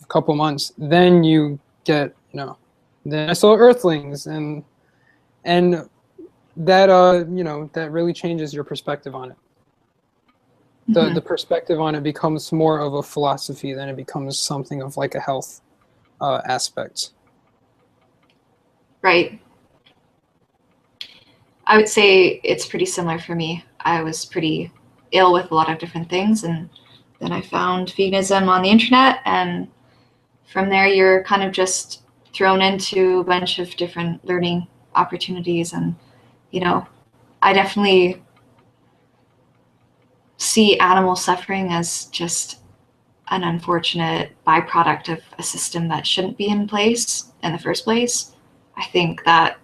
B: a couple months, then you get, you know, then I saw Earthlings and that you know, that really changes your perspective on it. The perspective on it becomes more of a philosophy than it becomes something of like a health aspect.
A: Right. I would say it's pretty similar for me. I was pretty ill with a lot of different things, and then I found veganism on the internet, and from there you're kind of just thrown into a bunch of different learning opportunities. And you know, I definitely see animal suffering as just an unfortunate byproduct of a system that shouldn't be in place in the first place. I think that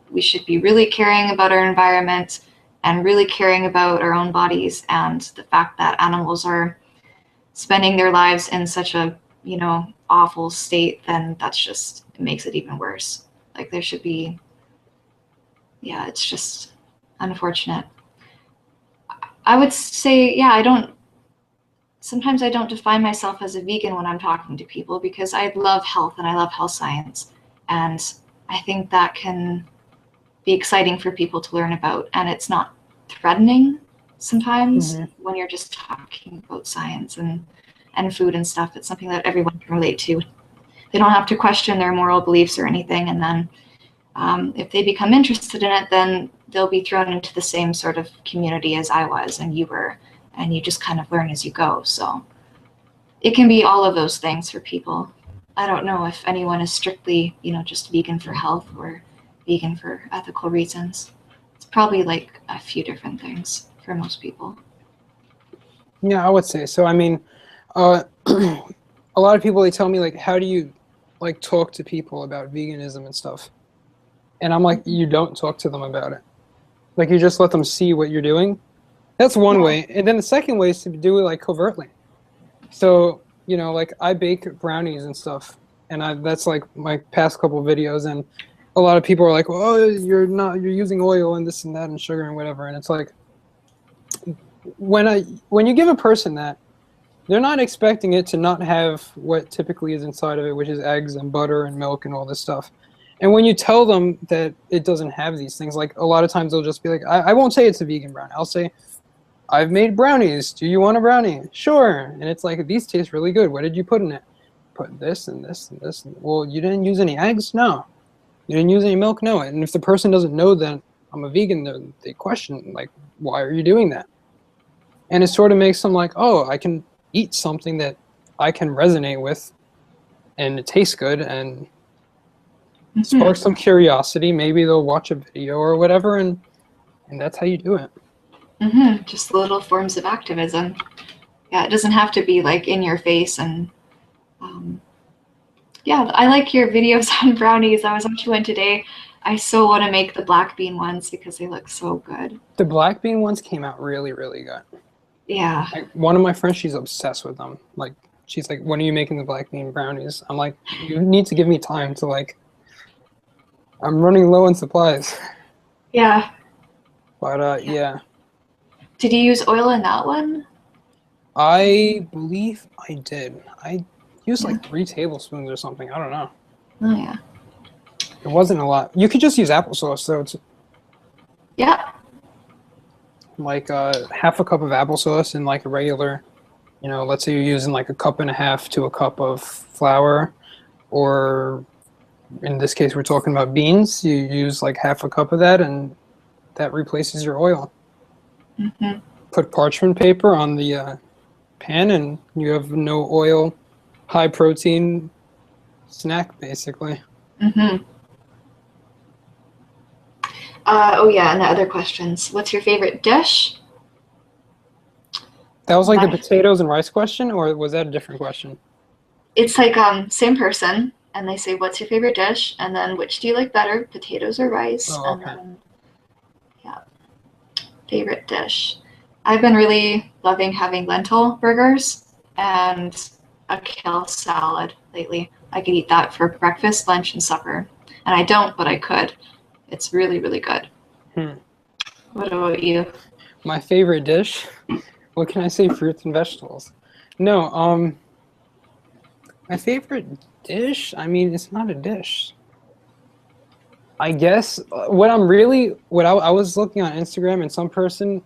A: we should be really caring about our environment and really caring about our own bodies, and the fact that animals are spending their lives in such a, you know, awful state, then that's just, it makes it even worse. Like there should be, yeah, it's just unfortunate. I would say, yeah, sometimes I don't define myself as a vegan when I'm talking to people, because I love health and I love health science. And I think that can be exciting for people to learn about, and it's not threatening sometimes when you're just talking about science and food and stuff. It's something that everyone can relate to. They don't have to question their moral beliefs or anything, and then if they become interested in it, then they'll be thrown into the same sort of community as I was and you were, and you just kind of learn as you go. So it can be all of those things for people. I don't know if anyone is strictly, you know, just vegan for health or vegan for ethical reasons. It's probably like a few different things for most people.
B: Yeah, I would say so. I mean, a lot of people, they tell me like, how do you like talk to people about veganism and stuff? And I'm like, you don't talk to them about it. Like you just let them see what you're doing. That's one way. And then the second way is to do it like covertly. So, you know, like I bake brownies and stuff, and that's like my past couple of videos, and a lot of people are like, oh, you're using oil and this and that and sugar and whatever. And it's like, when you give a person that, they're not expecting it to not have what typically is inside of it, which is eggs and butter and milk and all this stuff. And when you tell them that it doesn't have these things, like a lot of times they'll just be like, I won't say it's a vegan brownie. I'll say, I've made brownies. Do you want a brownie? Sure. And it's like, these taste really good. What did you put in it? put this and this and this. Well, you didn't use any eggs? No. You didn't use any milk? No. And if the person doesn't know that I'm a vegan, they question, like, why are you doing that? And it sort of makes them like, oh, I can eat something that I can resonate with, and it tastes good, and sparks some curiosity. Maybe they'll watch a video or whatever, and that's how you do it.
A: Just little forms of activism. Yeah, it doesn't have to be like in your face. And yeah, I like your videos on brownies. I was watching one today. I so want to make the black bean ones because they look so good.
B: The black bean ones came out really, really good.
A: Yeah.
B: Like, one of my friends, she's obsessed with them. Like, she's like, when are you making the black bean brownies? I'm like, you need to give me time to, like, I'm running low on supplies.
A: Yeah.
B: But yeah.
A: Did you use oil in that one?
B: I believe I did. I used like 3 tablespoons or something. I don't know.
A: Oh yeah.
B: It wasn't a lot. You could just use applesauce, though. It's like half a cup of applesauce and like a regular, you know, let's say you're using like 1.5 cups to a cup of flour, or in this case we're talking about beans. You use like half a cup of that, and that replaces your oil. Put parchment paper on the pan, and you have no oil, high protein snack, basically.
A: Oh yeah, and the other questions. What's your favorite dish?
B: That was like the potatoes and rice question, or was that a different question?
A: It's like same person, and they say, "What's your favorite dish?" And then, "Which do you like better, potatoes or rice?"
B: Oh, okay.
A: And then, yeah, favorite dish. I've been really loving having lentil burgers and a kale salad lately. I could eat that for breakfast, lunch, and supper. And I don't, but I could. It's really, really good. What about you?
B: My favorite dish? What can I say? Fruits and vegetables. No, my favorite dish? I mean, it's not a dish. I guess I was looking on Instagram, and some person,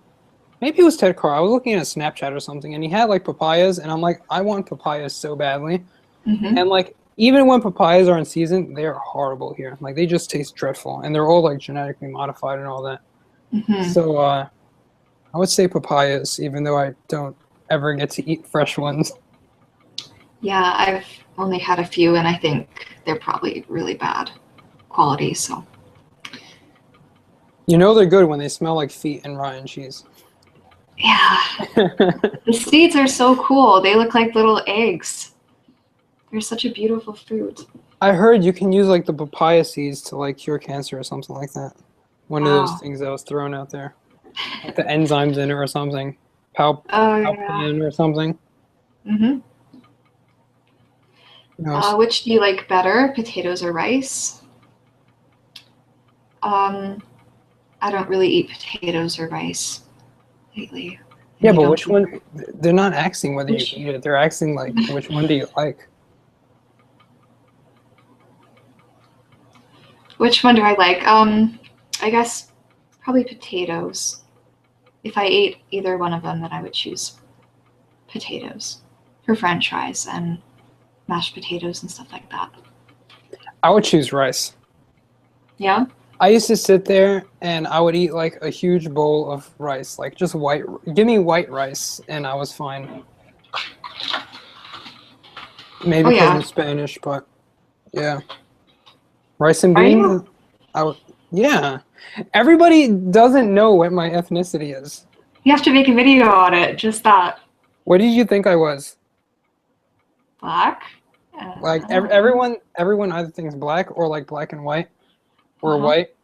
B: maybe it was Ted Carr, I was looking at a Snapchat or something, and he had like papayas, and I'm like, I want papayas so badly. And like, even when papayas are in season, they are horrible here. Like, they just taste dreadful, and they're all like genetically modified and all that. So I would say papayas, even though I don't ever get to eat fresh ones.
A: Yeah, I've only had a few, and I think they're probably really bad quality. So
B: you know they're good when they smell like feet and rye and cheese.
A: yeah, the seeds are so cool. They look like little eggs. They're such a beautiful fruit.
B: I heard you can use like the papaya seeds to like cure cancer or something like that. One of those things that was thrown out there. Like the enzymes in it or something. Paleo or something.
A: Which do you like better, potatoes or rice? I don't really eat potatoes or rice lately.
B: Yeah, but which one? They're not asking whether you eat it. They're asking like, which one do you like?
A: Which one do I like? I guess probably potatoes. If I ate either one of them, then I would choose potatoes for French fries and mashed potatoes and stuff like that.
B: I would choose rice.
A: Yeah?
B: I used to sit there and I would eat like a huge bowl of rice, like just white. Give me white rice, and I was fine. Maybe because I'm Spanish, but yeah. Rice and beans? Yeah. Everybody doesn't know what my ethnicity is.
A: You have to make a video on it, just that.
B: What did you think I was?
A: Black?
B: Like everyone either thinks black or like black and white or white.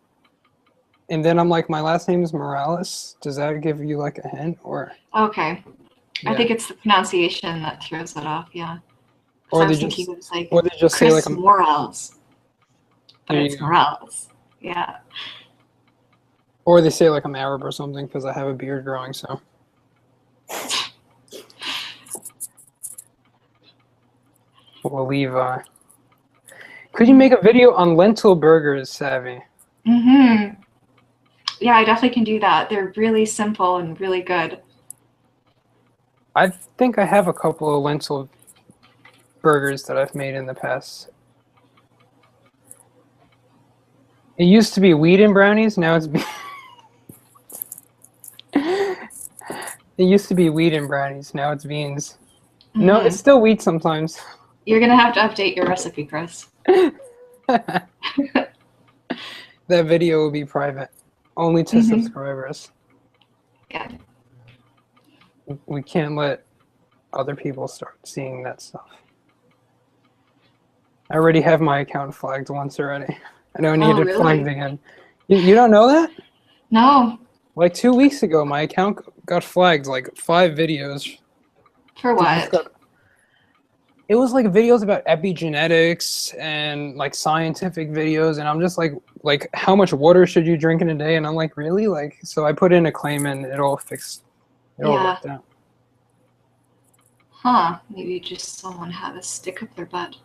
B: And then I'm like, my last name is Morales. Does that give you like a hint or?
A: Okay. Yeah. I think it's the pronunciation that throws it off, yeah.
B: Or they just say like
A: Morales. But it's Morales. Yeah.
B: Or they say like I'm Arab or something because I have a beard growing, so. We'll leave. Could you make a video on lentil burgers, Savvy?
A: Yeah, I definitely can do that. They're really simple and really good.
B: I think I have a couple of lentil burgers that I've made in the past. It used to be wheat and brownies. Now it's it used to be wheat and brownies. Now it's beans.
A: Mm-hmm.
B: No, it's still wheat sometimes.
A: You're gonna have to update your recipe, Chris.
B: That video will be private, only to subscribers.
A: Yeah.
B: We can't let other people start seeing that stuff. I already have my account flagged once already. I don't need it flagged again. You don't know that?
A: No.
B: Like 2 weeks ago, my account got flagged like 5 videos.
A: For what?
B: It was like videos about epigenetics and like scientific videos, and I'm just like how much water should you drink in a day? And I'm like, really? Like, so I put in a claim and it all fixed. It all worked out.
A: Huh? Maybe just someone had a stick up their butt.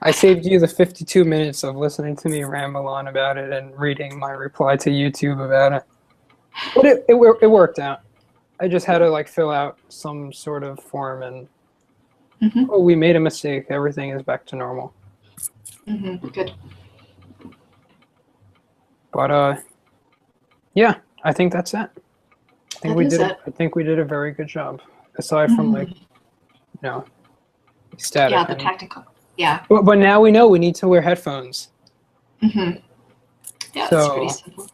B: I saved you the 52 minutes of listening to me ramble on about it and reading my reply to YouTube about it. But it worked out. I just had to like fill out some sort of form and oh, we made a mistake. Everything is back to normal.
A: Good.
B: But yeah, I think that's it. I think we did a very good job. Aside from like, static.
A: Yeah, the technical. Yeah.
B: But now we know we need to wear headphones.
A: Yeah, that's pretty simple.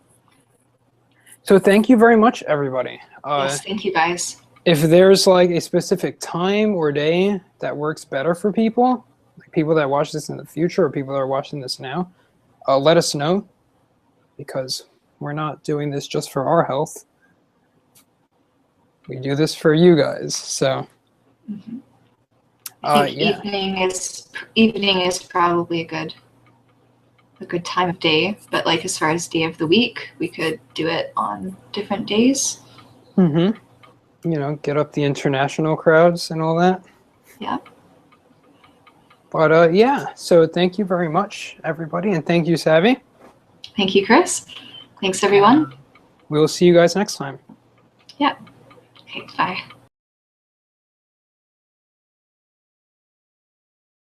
B: So thank you very much, everybody.
A: Yes, thank you guys.
B: If there's like a specific time or day that works better for people, like people that watch this in the future or people that are watching this now, let us know, because we're not doing this just for our health. We do this for you guys. So
A: I think evening is probably a good time of day, but like as far as day of the week, we could do it on different days.
B: Get up the international crowds and all that.
A: Yeah.
B: But yeah, so thank you very much, everybody, and thank you, Savvy.
A: Thank you, Chris. Thanks, everyone.
B: We will see you guys next time.
A: Yeah. Okay, bye.